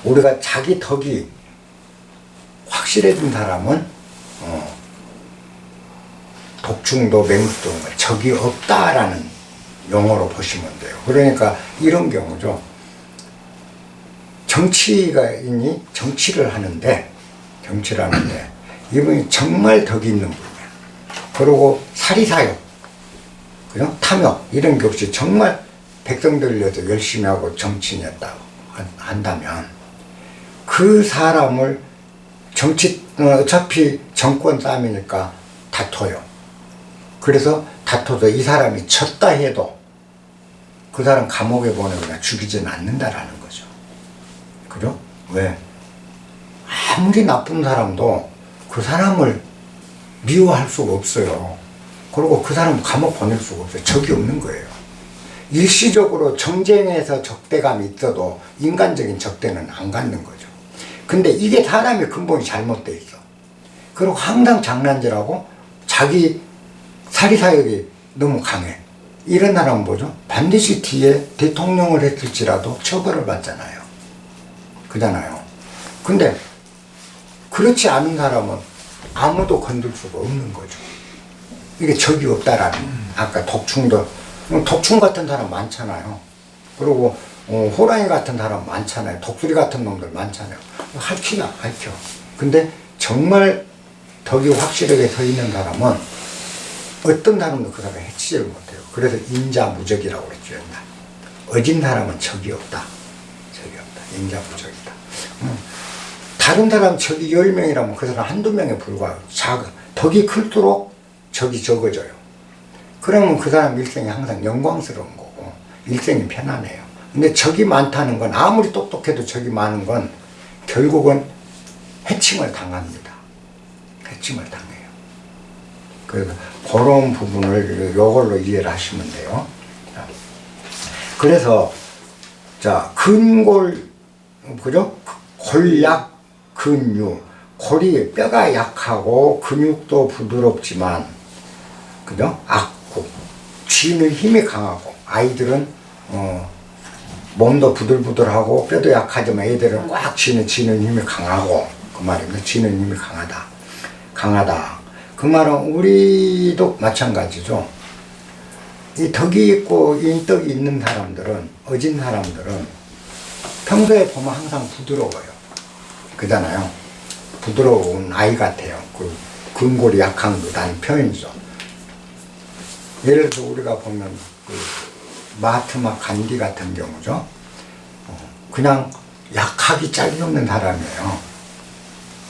우리가 자기 덕이 확실해진 사람은 독충도 맹수도 적이 없다라는 용어로 보시면 돼요. 그러니까 이런 경우죠. 정치가인이 정치를 하는데 이분이 정말 덕이 있는 분이야. 그리고 사리사욕, 그죠? 탐욕 이런 게 없이 정말 백성들을 위해서 열심히 하고 정치인이었다고 한다면 그 사람을 어차피 정권 싸움이니까 다퉈요. 그래서 다퉈서 이 사람이 졌다 해도 그 사람 감옥에 보내거나 죽이지는 않는다라는 거죠. 그죠? 왜? 아무리 나쁜 사람도 그 사람을 미워할 수가 없어요. 그리고 그 사람 감옥 보낼 수가 없어요. 적이 없는 거예요. 일시적으로 정쟁에서 적대감이 있어도 인간적인 적대는 안 갖는 거죠. 근데 이게 사람의 근본이 잘못돼 있어. 그리고 항상 장난질하고 자기 사리사욕이 너무 강해. 이런 사람은 뭐죠? 반드시 뒤에 대통령을 했을지라도 처벌을 받잖아요. 그잖아요. 근데 그렇지 않은 사람은 아무도 건들 수가 없는 거죠. 이게 적이 없다라는. 아까 독충 같은 사람 많잖아요. 그리고 호랑이 같은 사람 많잖아요. 독수리 같은 놈들 많잖아요. 핥혀. 근데 정말 덕이 확실하게 서 있는 사람은 어떤 사람도 그 사람을 해치지를 못해요. 그래서 인자무적이라고 그랬죠. 옛날. 어진 사람은 적이 없다. 인자무적이다. 다른 사람 적이 10명이라면 그 사람 한두 명에 불과해요. 덕이 클수록 적이 적어져요. 그러면 그 사람 일생이 항상 영광스러운 거고 일생이 편안해요. 근데 적이 많다는 건 아무리 똑똑해도 적이 많은 건 결국은 해침을 당합니다. 해침을 당해요. 그래서 그런 부분을 이걸로 이해를 하시면 돼요. 그래서 자 근골 그죠? 골약 근유 골이 뼈가 약하고 근육도 부드럽지만 그죠? 악구 쥐는 힘이 강하고 아이들은 몸도 부들부들하고 뼈도 약하지만 애들은 꽉 쥐는 힘이 강하고 그 말입니다. 쥐는 힘이 강하다. 그 말은 우리도 마찬가지죠. 이 덕이 있고 인덕이 있는 사람들은 어진 사람들은 평소에 보면 항상 부드러워요. 그잖아요. 부드러운 아이 같아요. 그 근골이 약한 듯한 표현이죠. 예를 들어 우리가 보면 그 마하트마 간디 같은 경우죠. 그냥 약하기 짝이 없는 사람이에요.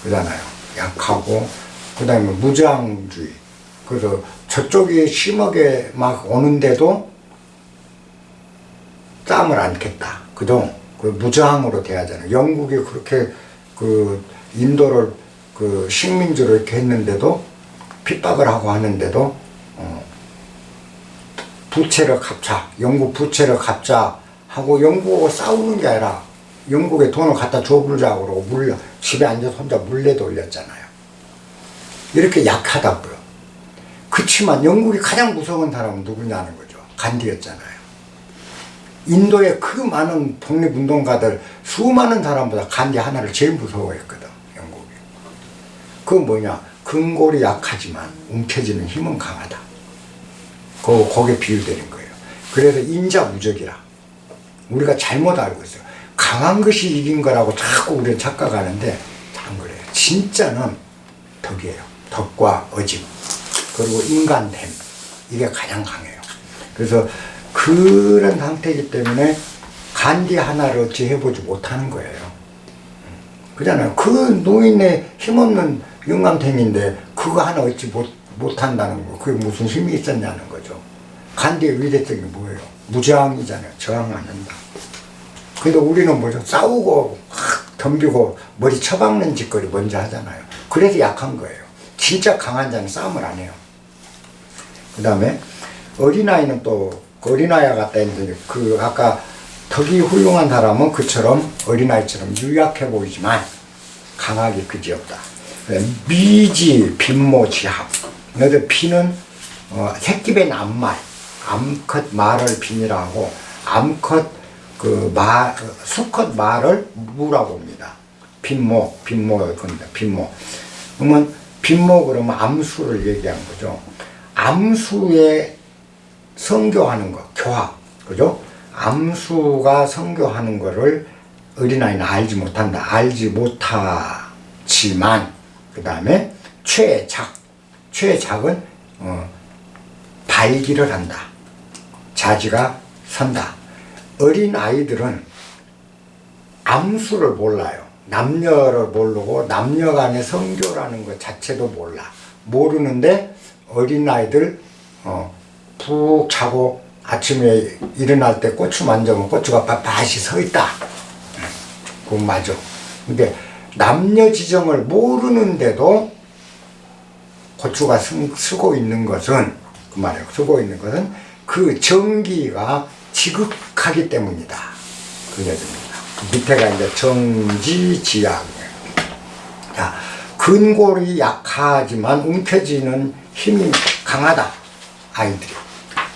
그잖아요. 약하고 그 다음에 무저항주의. 그래서 저쪽이 심하게 막 오는데도 싸움을 않겠다. 그죠? 그 무저항으로 대하잖아요. 영국이 그렇게 그 인도를 그 식민지로 이렇게 했는데도 핍박을 하고 하는데도 부채를 갚자. 영국 부채를 갚자 하고 영국하고 싸우는 게 아니라 영국에 돈을 갖다 줘보자고 그러고 집에 앉아서 혼자 물레 돌렸잖아요. 이렇게 약하다고요. 그치만 영국이 가장 무서운 사람은 누구냐는 거죠. 간디였잖아요. 인도의 그 많은 독립운동가들 수많은 사람보다 간디 하나를 제일 무서워했거든. 영국이. 그건 뭐냐. 근골이 약하지만 움켜쥐는 힘은 강하다. 거기에 비유되는 거예요. 그래서 인자무적이라. 우리가 잘못 알고 있어요. 강한 것이 이긴 거라고 자꾸 우리는 착각하는데 안 그래요. 진짜는 덕이에요. 덕과 어짐. 그리고 인간됨. 이게 가장 강해요. 그래서 그런 상태이기 때문에 간디 하나를 어찌 해보지 못하는 거예요. 그잖아요. 그 노인의 힘없는 영감탱인데 그거 하나 얻지 못한다는 거. 그게 무슨 힘이 있었냐는 거죠. 간디의 위대성이 뭐예요? 무저항이잖아요. 저항 안 한다. 근데 우리는 뭐죠? 싸우고 확 덤비고 머리 쳐박는 짓거리 먼저 하잖아요. 그래서 약한 거예요. 진짜 강한 자는 싸움을 안 해요. 그 다음에 어린아이는 또 어린아이 같다 했는데 그 아까 덕이 훌륭한 사람은 그처럼 어린아이처럼 유약해 보이지만 강하기 그지없다. 미지 빈모지합. 그래서 빈은 새끼뱀 암말, 암컷 말을 빈이라고 암컷 수컷 말을 무라고 합니다. 빈모 건데 빈모. 그러면 빈모 그러면 암수를 얘기한 거죠. 암수에 성교하는 거, 교합, 그죠? 암수가 성교하는 거를 어린아이는 알지 못한다. 알지 못하지만 그 다음에 최작은 발기를 한다. 자지가 선다. 어린아이들은 암수를 몰라요. 남녀를 모르고 남녀 간의 성교라는 것 자체도 모르는데 어린아이들 푹 자고 아침에 일어날 때 고추 만져보면 고추가 빳빳이 서 있다. 그건 맞아. 근데 남녀 지정을 모르는데도 고추가 쓰고 있는 것은 그 말이에요. 쓰고 있는 것은 그 정기가 지극하기 때문이다. 그 얘기입니다. 밑에가 이제 정지지약이에요. 자, 근골이 약하지만 움켜쥐는 힘이 강하다. 아이들이.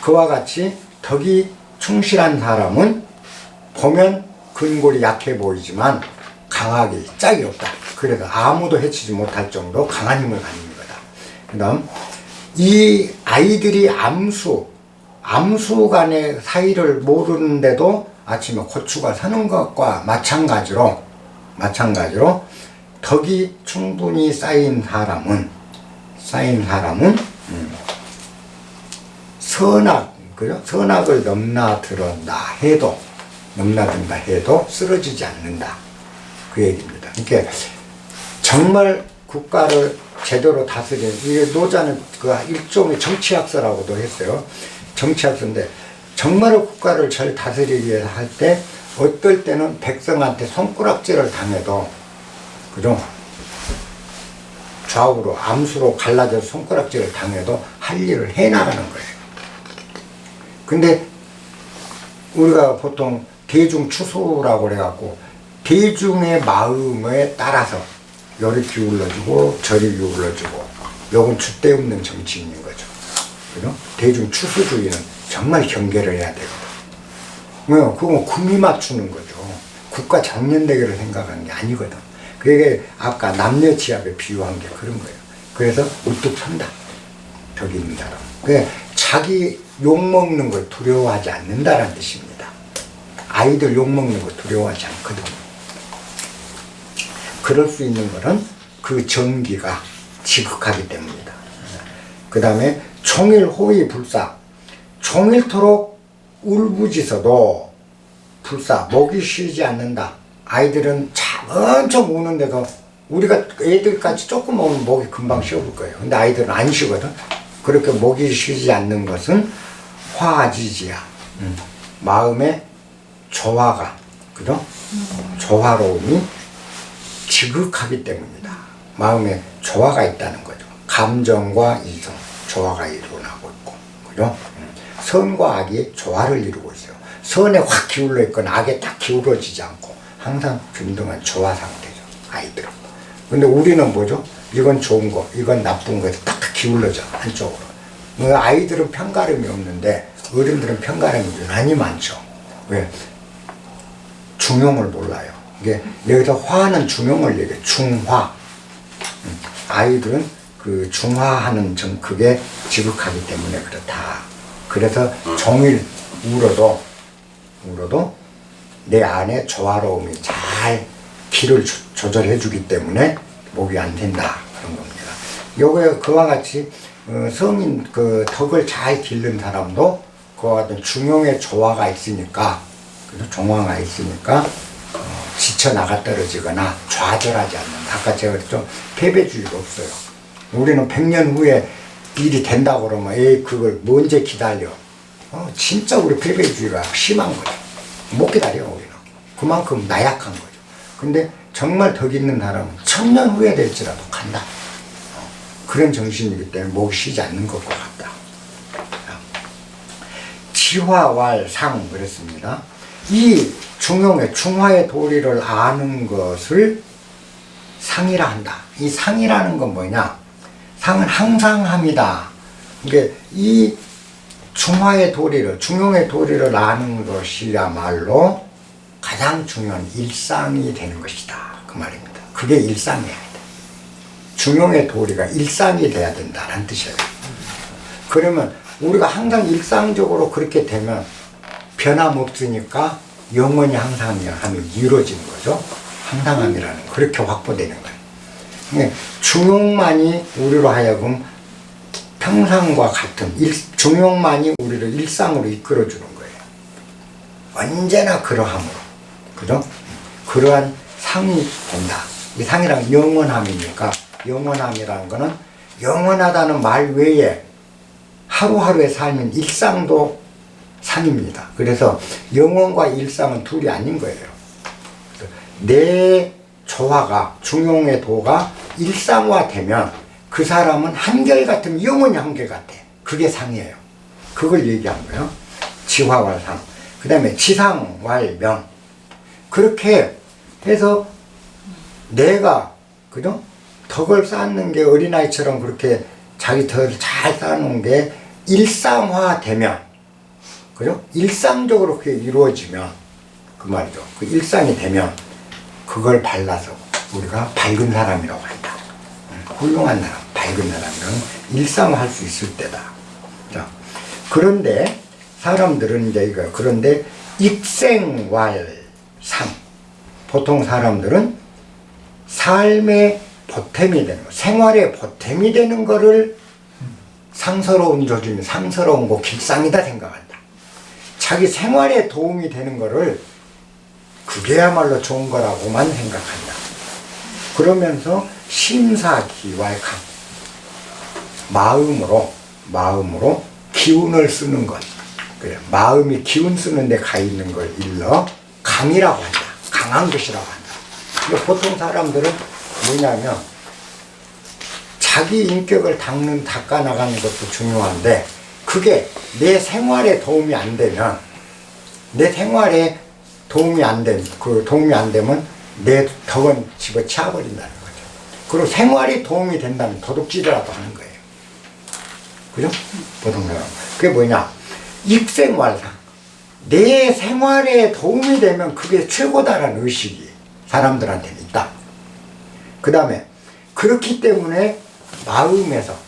그와 같이 덕이 충실한 사람은 보면 근골이 약해 보이지만 강하게 짝이 없다. 그래서 아무도 해치지 못할 정도 강한 힘을 가진 거다. 그 다음 이 아이들이 암수 간의 사이를 모르는데도 아침에 고추가 서는 것과 마찬가지로 덕이 충분히 쌓인 사람은 선악을 넘나든다 해도 쓰러지지 않는다. 그 얘기입니다. 그러니까 정말 국가를 제대로 다스리는, 이게 노자는 그 일종의 정치학서라고도 했어요. 정치학서인데 정말 국가를 잘 다스리기 위해서 할 때 어떨 때는 백성한테 손가락질을 당해도, 그죠? 좌우로 암수로 갈라져서 손가락질을 당해도 할 일을 해나가는 거예요. 근데 우리가 보통 대중추수라고 그래갖고 대중의 마음에 따라서 요리 기울어주고 저리 기울어주고, 요건 줏대 없는 정치인인 거죠. 그죠? 대중추수주의는 정말 경계를 해야 되거든. 왜요? 그건 구미 맞추는 거죠. 국가 정년대결을 생각하는 게 아니거든. 그게 아까 남녀 지압에 비유한 게 그런 거예요. 그래서 우뚝 선다. 덕이 있는 사람. 그게 자기 욕먹는 걸 두려워하지 않는다라는 뜻입니다. 아이들 욕먹는 걸 두려워하지 않거든. 그럴 수 있는 것은 그 정기가 지극하기 때문이다. 그 다음에 총일호의 불사. 종일토록 울부짖어도 불사, 목이 쉬지 않는다. 아이들은 엄청 우는데도 우리가 애들까지 조금 오면 목이 금방 쉬어볼 거예요. 근데 아이들은 안 쉬거든. 그렇게 목이 쉬지 않는 것은 화지지야. 마음의 조화가, 그죠? 조화로움이 지극하기 때문이다. 마음에 조화가 있다는 거죠. 감정과 이성, 조화가 일어나고 있고, 그죠? 선과 악이 조화를 이루고 있어요. 선에 확 기울어 있거나 악에 딱 기울어지지 않고 항상 균등한 조화 상태죠. 아이들은. 근데 우리는 뭐죠? 이건 좋은 거, 이건 나쁜 거에서 딱 기울어져, 한쪽으로. 아이들은 편가름이 없는데 어른들은 편가름이 유난히 많죠. 왜? 중용을 몰라요. 이게 여기서 화하는 중용을 얘기해. 중화. 아이들은 그 중화하는 그게 지극하기 때문에 그렇다. 그래서 종일 울어도 내 안에 조화로움이 잘 기를 조절해 주기 때문에 목이 안 샌다. 그런 겁니다. 요거 그와 같이 성인 그 덕을 잘 기른 사람도 그와 같은 중용의 조화가 있으니까, 그래서 종화가 있으니까 지쳐 미쳐나가 떨어지거나 좌절하지 않는다. 아까 제가 그랬죠. 패배주의가 없어요. 우리는 100년 후에 일이 된다고 그러면 에이 그걸 언제 기다려. 진짜 우리 패배주의가 심한 거죠. 못 기다려 우리는. 그만큼 나약한 거죠. 근데 정말 덕 있는 사람은 1000년 후에 될지라도 간다. 그런 정신이기 때문에 목이 쉬지 않는 것과 같다. 지화왈상 그랬습니다. 이 중화의 도리를 아는 것을 상이라 한다. 이 상이라는 건 뭐냐? 상은 항상함이다. 이게 이 중용의 도리를 아는 것이야말로 가장 중요한 일상이 되는 것이다. 그 말입니다. 그게 일상이야. 중용의 도리가 일상이 돼야 된다는 뜻이에요. 그러면 우리가 항상 일상적으로 그렇게 되면 변함없으니까 영원히 항상함이 이루어지는 거죠. 항상함이라는 거. 그렇게 확보되는 거예요. 중용만이 우리로 하여금 평상과 같은 중용만이 우리를 일상으로 이끌어주는 거예요. 언제나 그러함으로. 그죠? 그러한 상이 된다. 이 상이란 영원함이니까 영원함이라는 거는 영원하다는 말 외에 하루하루의 삶인 일상도 상입니다. 그래서 영원과 일상은 둘이 아닌 거예요. 내 조화가 중용의 도가 일상화되면 그 사람은 한결같으면 영원히 한결같아. 그게 상이에요. 그걸 얘기한 거예요. 지화왈상. 그 다음에 지상왈명. 그렇게 해서 내가 그죠? 덕을 쌓는 게 어린아이처럼 그렇게 자기 덕을 잘 쌓는 게 일상화되면 그죠? 일상적으로 그게 이루어지면 그 말이죠. 그 일상이 되면 그걸 발라서 우리가 밝은 사람이라고 한다. 훌륭한 사람, 밝은 사람은 일상화할 수 있을 때다. 자, 그런데 사람들은 이제 이거 그런데 익생왈상 보통 사람들은 삶의 보탬이 되는 거, 생활의 보탬이 되는 거를 상서로운 조짐, 상서로운 거 길상이다 생각한다. 자기 생활에 도움이 되는 거를 그게야말로 좋은 거라고만 생각한다. 그러면서 심사기왈강 마음으로 기운을 쓰는 것. 그래, 마음이 기운 쓰는 데 가 있는 걸 일러 강이라고 한다. 강한 것이라고 한다. 근데 보통 사람들은 뭐냐면 자기 인격을 닦아 나가는 것도 중요한데 그게 내 생활에 도움이 안 되면 도움이 안 되면 내 덕은 집어치워 버린다는 거죠. 그리고 생활이 도움이 된다면 도둑질이라도 하는 거예요. 그죠? 보통 사람. 그게 뭐냐? 익생왈상. 내 생활에 도움이 되면 그게 최고다라는 의식이 사람들한테는 있다. 그 다음에 그렇기 때문에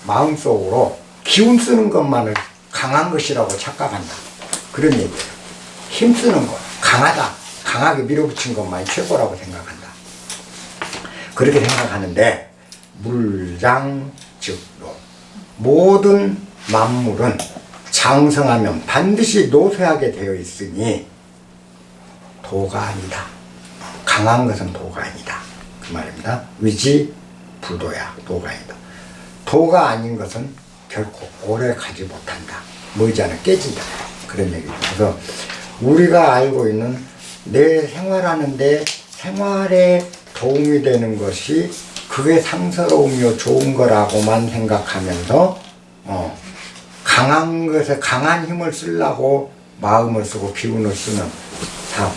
마음속으로 기운 쓰는 것만을 강한 것이라고 착각한다. 그런 얘기예요. 힘쓰는 것, 강하게 밀어붙인 것만이 최고라고 생각한다. 그렇게 생각하는데 물장즉로 모든 만물은 장성하면 반드시 노쇠하게 되어 있으니 도가 아니다. 강한 것은 도가 아니다. 그 말입니다. 위지부도야. 도가 아니다. 도가 아닌 것은 결코 오래 가지 못한다. 머지않아 깨진다. 그런 얘기입니다. 그래서 우리가 알고 있는 내 생활하는데 생활에 도움이 되는 것이 그게 상서로우며 좋은 거라고만 생각하면서 강한 것에 강한 힘을 쓰려고 마음을 쓰고 기운을 쓰는 삶,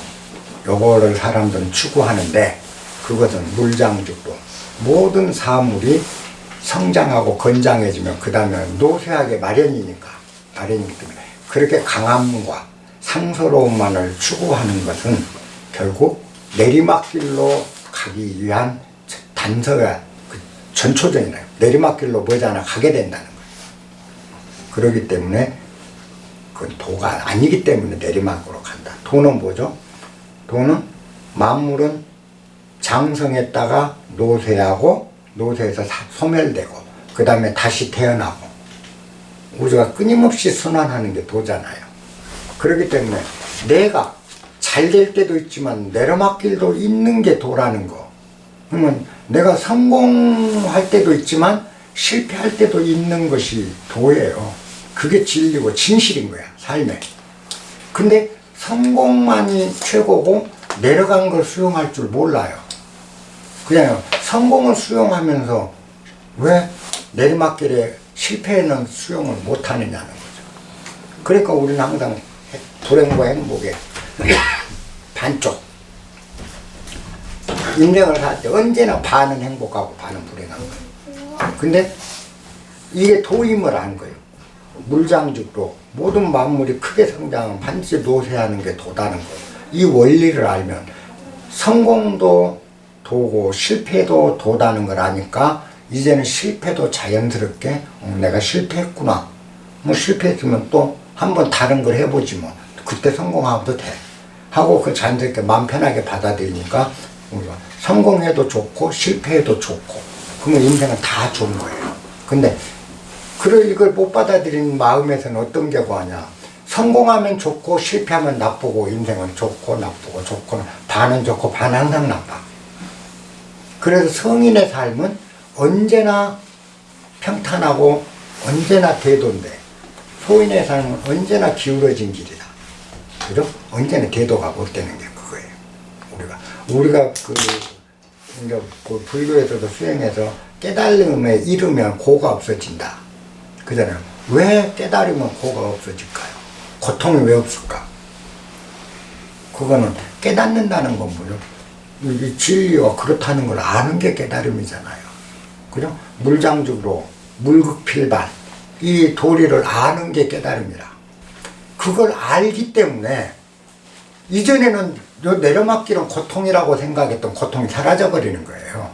요거를 사람들은 추구하는데 그것은 물장즉로 모든 사물이 성장하고 건장해지면 그 다음에 노쇠하게 마련이기 때문에 그렇게 강함과 상서로움만을 추구하는 것은 결국 내리막길로 가기 위한 단서가 전초전이라요. 내리막길로 머지않아 가게 된다는 거예요. 그렇기 때문에 그건 도가 아니기 때문에 내리막으로 간다. 도는 뭐죠? 도는 만물은 장성했다가 노쇠하고 노쇠해서 소멸되고 그 다음에 다시 태어나고 우리가 끊임없이 순환하는 게 도잖아요. 그렇기 때문에 내가 잘 될 때도 있지만 내려막길도 있는 게 도라는 거. 그러면 내가 성공할 때도 있지만 실패할 때도 있는 것이 도예요. 그게 진리고 진실인 거야, 삶에. 근데 성공만이 최고고 내려간 걸 수용할 줄 몰라요. 그냥 성공을 수용하면서 왜 내리막길에 실패는 수용을 못하느냐는 거죠. 그러니까 우리는 항상 불행과 행복의 반쪽. 인생을 살 때 언제나 반은 행복하고 반은 불행한 거예요. 근데 이게 도임을 안 거예요. 물장죽도 모든 만물이 크게 성장하면 반드시 노쇠하는 게 도다는 거예요. 이 원리를 알면 성공도 도고 실패도 도다는 걸 아니까 이제는 실패도 자연스럽게 내가 실패했구나. 뭐 실패했으면 또 한번 다른 걸 해보지 뭐. 그때 성공하고도 돼. 하고 그 자연스럽게 마음 편하게 받아들이니까 우리가 성공해도 좋고 실패해도 좋고 그러면 인생은 다 좋은 거예요. 근데 이걸 못 받아들이는 마음에서는 어떤 게 구하냐. 성공하면 좋고 실패하면 나쁘고 인생은 좋고 나쁘고 좋고 반은 좋고 반은 항상 나빠. 그래서 성인의 삶은 언제나 평탄하고 언제나 대도인데 소인의 삶은 언제나 기울어진 길이다. 그죠? 언제나 대도가 못 되는 게 그거예요. 우리가 그 불교에서도 수행해서 깨달음에 이르면 고가 없어진다. 그잖아요. 왜 깨달으면 고가 없어질까요? 고통이 왜 없을까? 그거는 깨닫는다는 건 뭐죠? 이 진리가 그렇다는 걸 아는 게 깨달음이잖아요. 그죠? 물장죽으로 물극필반 이 도리를 아는 게 깨달음이라. 그걸 알기 때문에 이전에는 요 내려막길은 고통이라고 생각했던 고통이 사라져버리는 거예요.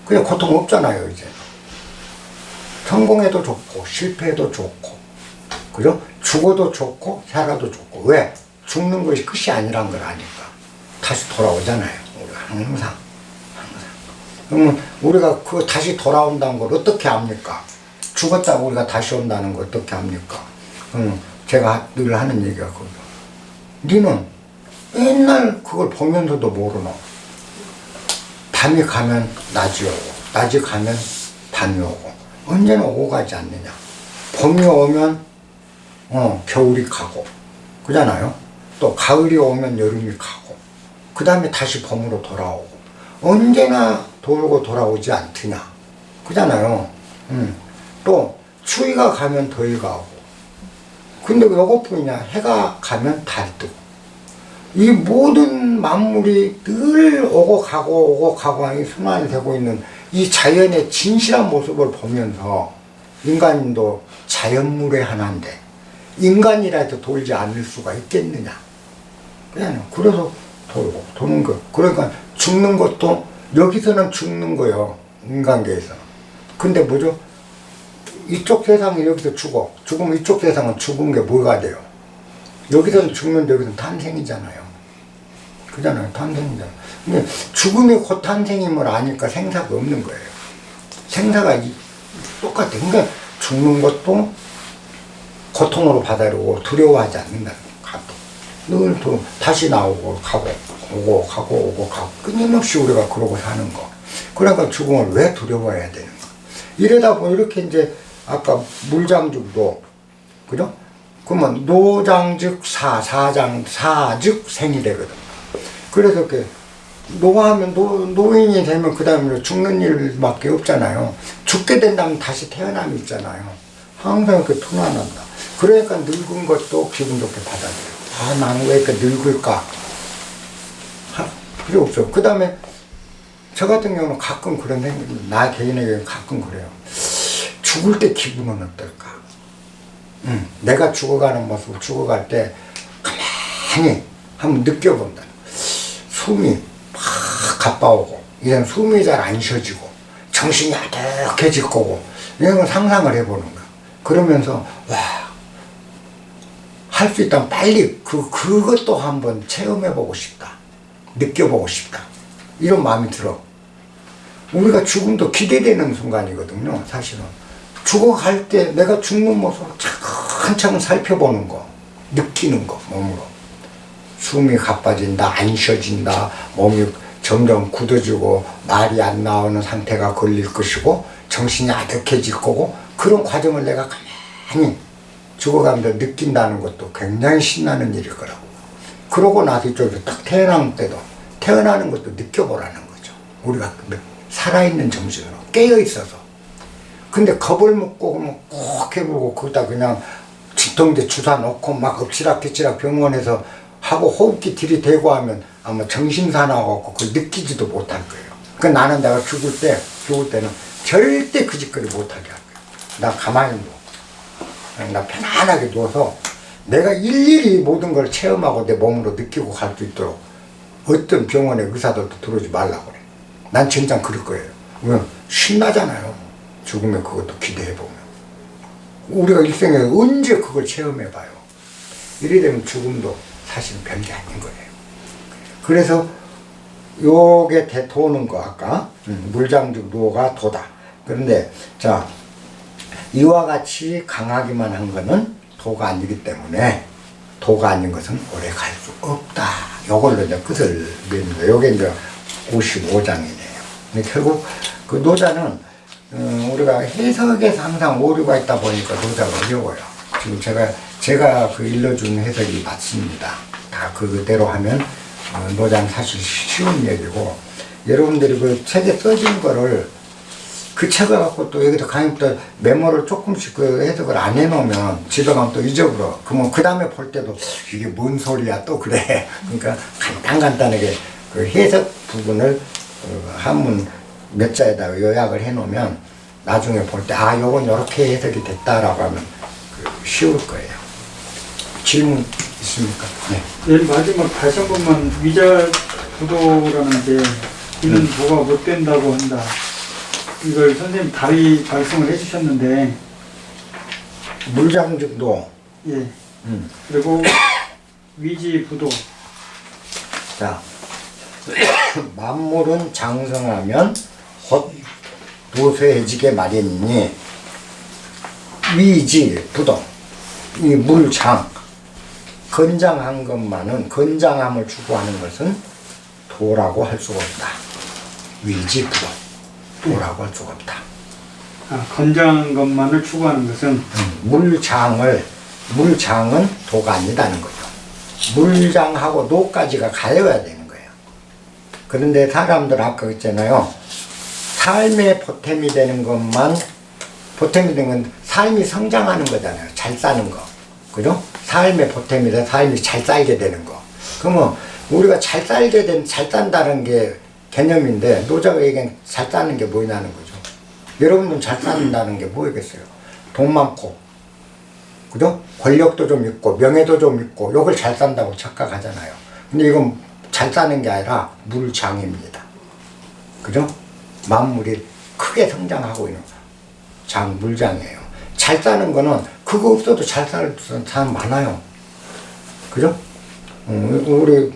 그냥 고통 없잖아요, 이제. 성공해도 좋고, 실패해도 좋고, 그죠? 죽어도 좋고, 살아도 좋고. 왜? 죽는 것이 끝이 아니란 걸 아니까. 다시 돌아오잖아요, 우리가 항상. 그러면 우리가 그 다시 돌아온다는 걸 어떻게 압니까? 죽었다고 우리가 다시 온다는 걸 어떻게 압니까? 제가 늘 하는 얘기가 그거죠. 니는 맨날 그걸 보면서도 모르노. 밤이 가면 낮이 오고, 낮이 가면 밤이 오고, 언제나 오고 가지 않느냐. 봄이 오면, 겨울이 가고, 그잖아요. 또 가을이 오면 여름이 가고, 그 다음에 다시 봄으로 돌아오고, 언제나 돌고 돌아오지 않더냐. 그잖아요. 또, 추위가 가면 더위가 오고, 근데 요것뿐이냐. 해가 가면 달 뜨고. 이 모든 만물이 늘 오고 가고 하는 순환이 되고 있는 이 자연의 진실한 모습을 보면서 인간도 자연물의 하나인데 인간이라도 돌지 않을 수가 있겠느냐. 그래서 돌고 도는 거. 그러니까 죽는 것도 여기서는 죽는 거예요. 인간계에서. 근데 뭐죠? 이쪽 세상이 여기서 죽어. 죽으면 이쪽 세상은 죽은 게 뭐가 돼요? 여기서는 죽는데 여기서는 탄생이잖아요. 그잖아요. 탄생이잖아요. 근데 죽음이 곧 탄생임을 아니까 생사가 없는 거예요. 생사가 똑같아. 그러니까 죽는 것도 고통으로 받아들이고 두려워하지 않는다는 거예요. 늘 또 다시 나오고 가고 오고 가고 오고 가고 끊임없이 우리가 그러고 사는 거. 그러니까 죽음을 왜 두려워해야 되는 거. 이러다 보면 이렇게 이제 아까 물장죽도 그죠? 그러면 노장즉 사즉 생이 되거든. 그래서 이렇게 노하면 노인이 되면 그 다음에 죽는 일밖에 없잖아요. 죽게 된다면 다시 태어남이 있잖아요. 항상 이렇게 tun안한다. 그러니까 늙은 것도 기분 좋게 받아들여. 나는 왜 이렇게 늙을까? 필요 없어. 그 다음에 저 같은 경우는 가끔 그런 생각이, 나 개인에게는 가끔 그래요. 죽을 때 기분은 어떨까? 내가 죽어가는 모습, 죽어갈 때 가만히 한번 느껴본다. 숨이 막 가빠오고, 이젠 숨이 잘 안 쉬어지고, 정신이 아득해질 거고, 이런 걸 상상을 해보는 거야. 그러면서, 할 수 있다면 빨리 그것도 한번 체험해보고 싶다. 느껴보고 싶다. 이런 마음이 들어. 우리가 죽음도 기대되는 순간이거든요, 사실은. 죽어갈 때 내가 죽는 모습을 차근차근 살펴보는 거, 느끼는 거, 몸으로. 숨이 가빠진다, 안 쉬어진다, 몸이 점점 굳어지고 말이 안 나오는 상태가 걸릴 것이고 정신이 아득해질 거고, 그런 과정을 내가 가만히 죽어가면서 느낀다는 것도 굉장히 신나는 일일 거라고. 그러고 나서 이쪽에서 딱 태어난 때도 태어나는 것도 느껴보라는 거죠. 우리가 살아있는 정신으로 깨어있어서. 근데 겁을 먹고 꼭 해보고 거기다 그냥 진통제 주사 놓고 막 엎치락뒤치락 병원에서 하고 호흡기 들이대고 하면 아마 정신사나워갖고 그걸 느끼지도 못할 거예요. 그 나는 내가 죽을 때는 절대 그 짓거리 못하게 할 거예요. 나 가만히 누워. 나 편안하게 누워서 내가 일일이 모든 걸 체험하고 내 몸으로 느끼고 갈 수 있도록 어떤 병원의 의사들도 들어오지 말라고 그래. 난 진짜 그럴 거예요. 왜? 신나잖아요. 죽으면 그것도 기대해보면. 우리가 일생에 언제 그걸 체험해봐요. 이래 되면 죽음도 사실은 별게 아닌 거예요. 그래서 요게 도는 거 아까 물장죽 노가 도다. 그런데 자, 이와 같이 강하기만 한 거는 도가 아니기 때문에 도가 아닌 것은 오래 갈 수 없다. 요걸로 이제 끝을 맺는다. 요게 이제 55장이네요. 결국 그 노자는 우리가 해석에서 항상 오류가 있다 보니까 노자가 어려워요. 지금 제가 그 일러준 해석이 맞습니다. 다 그대로 하면 노자는 사실 쉬운 얘기고, 여러분들이 그 책에 써진 거를 그 책을 갖고 또 여기다 강의부터 메모를 조금씩 그 해석을 안 해놓으면 집에 가면 또 잊어버려. 그러면 그 다음에 볼 때도 이게 뭔 소리야 또 그래. 그러니까 간단하게 그 해석 부분을 한문 몇 자에다가 요약을 해놓으면 나중에 볼 때 아 요건 요렇게 해석이 됐다라고 하면 쉬울 거예요. 질문 있습니까? 네. 맨 마지막 다시 한 번만 위자부도라는 게 이는 도가 못 된다고 한다. 이걸 선생님 다리 말씀을 해주셨는데, 물장죽도 예. 그리고 위지부도. 자 만물은 장성하면 곧 노쇠해지게 마련이니 위지 부도 이 물장 건장한 것만은 건장함을 추구하는 것은 도라고 할 수가 없다. 위지 부도 도라고 할 수가 없다. 아, 건장한 것만을 추구하는 것은 물장은 도가 아니다는 거죠. 물장하고 도까지가 가려야 되는 거예요. 그런데 사람들 아까 했잖아요. 삶의 보탬이 되는 것만, 보탬이 되는 건 삶이 성장하는 거잖아요. 잘 사는 거. 그죠? 삶의 보탬이 돼 삶이 잘 살게 되는 거. 그러면 우리가 잘 산다는 게 개념인데, 노자가 얘기한 잘 사는 게 뭐냐는 거죠. 여러분들은 잘 산다는 게 뭐겠어요? 돈 많고, 그죠? 권력도 좀 있고, 명예도 좀 있고, 요걸 잘 산다고 착각하잖아요. 근데 이건 잘 사는 게 아니라 물장입니다. 그죠? 만물이 크게 성장하고 있는 물장이에요. 잘 사는 거는 그거 없어도 잘 사는 사람 많아요. 그죠? 우리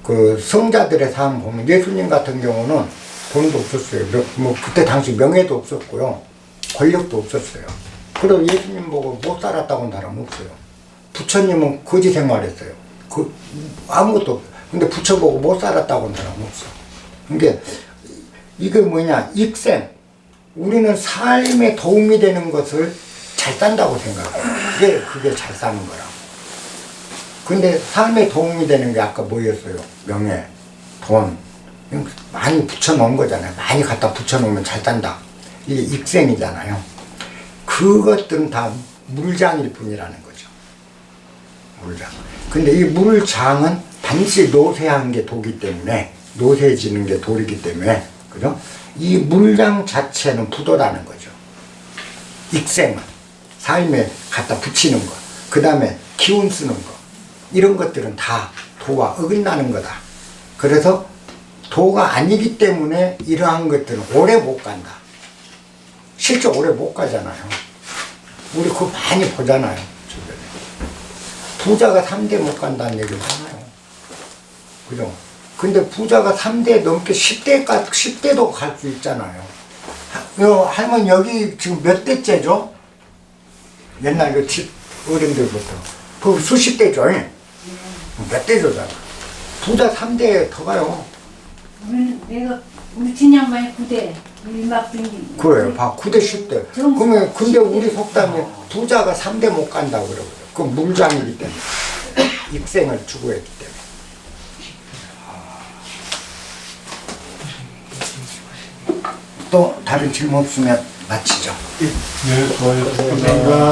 그 성자들의 삶 보면 예수님 같은 경우는 돈도 없었어요. 그때 당시 명예도 없었고요. 권력도 없었어요. 그래도 예수님 보고 못 살았다고 하는 사람은 없어요. 부처님은 거지 생활했어요. 아무것도 없어요. 근데 부처 보고 못 살았다고 하는 사람은 없어. 그러니까 이게 뭐냐, 익생. 우리는 삶에 도움이 되는 것을 잘 산다고 생각해요. 그게 잘 사는 거라고. 근데 삶에 도움이 되는 게 아까 뭐였어요? 명예, 돈. 많이 붙여놓은 거잖아요. 많이 갖다 붙여놓으면 잘 산다. 이게 익생이잖아요. 그것들은 다 물장일 뿐이라는 거죠. 물장. 근데 이 물장은 반드시 노쇠한 게 도기 때문에, 노쇠해지는 게 돌이기 때문에, 그죠? 이 물장 자체는 부도라는 거죠. 익생은 삶에 갖다 붙이는 거, 그 다음에 기운 쓰는 거, 이런 것들은 다 도와 어긋나는 거다. 그래서 도가 아니기 때문에 이러한 것들은 오래 못 간다. 실제 오래 못 가잖아요. 우리 그거 많이 보잖아요. 주변에. 부자가 3대 못 간다는 얘기 많아요. 그죠? 근데 부자가 3대 넘게 10대도 갈 수 있잖아요. 할머니 여기 지금 몇 대째죠? 옛날 그 집 어른들부터. 그 수십 대죠? 몇 대 져잖아. 부자 3대 더 가요. 우리 진양반이 9대 일막 등기. 그래요. 봐, 9대 10대. 그러면 근데 우리 속담에 부자가 3대 못 간다고 그러거든. 그건 물장이기 때문에. 입생을 추구했기 때문에. 또 다른 질문 없으면 마치죠. 네, 좋아요. 감사합니다.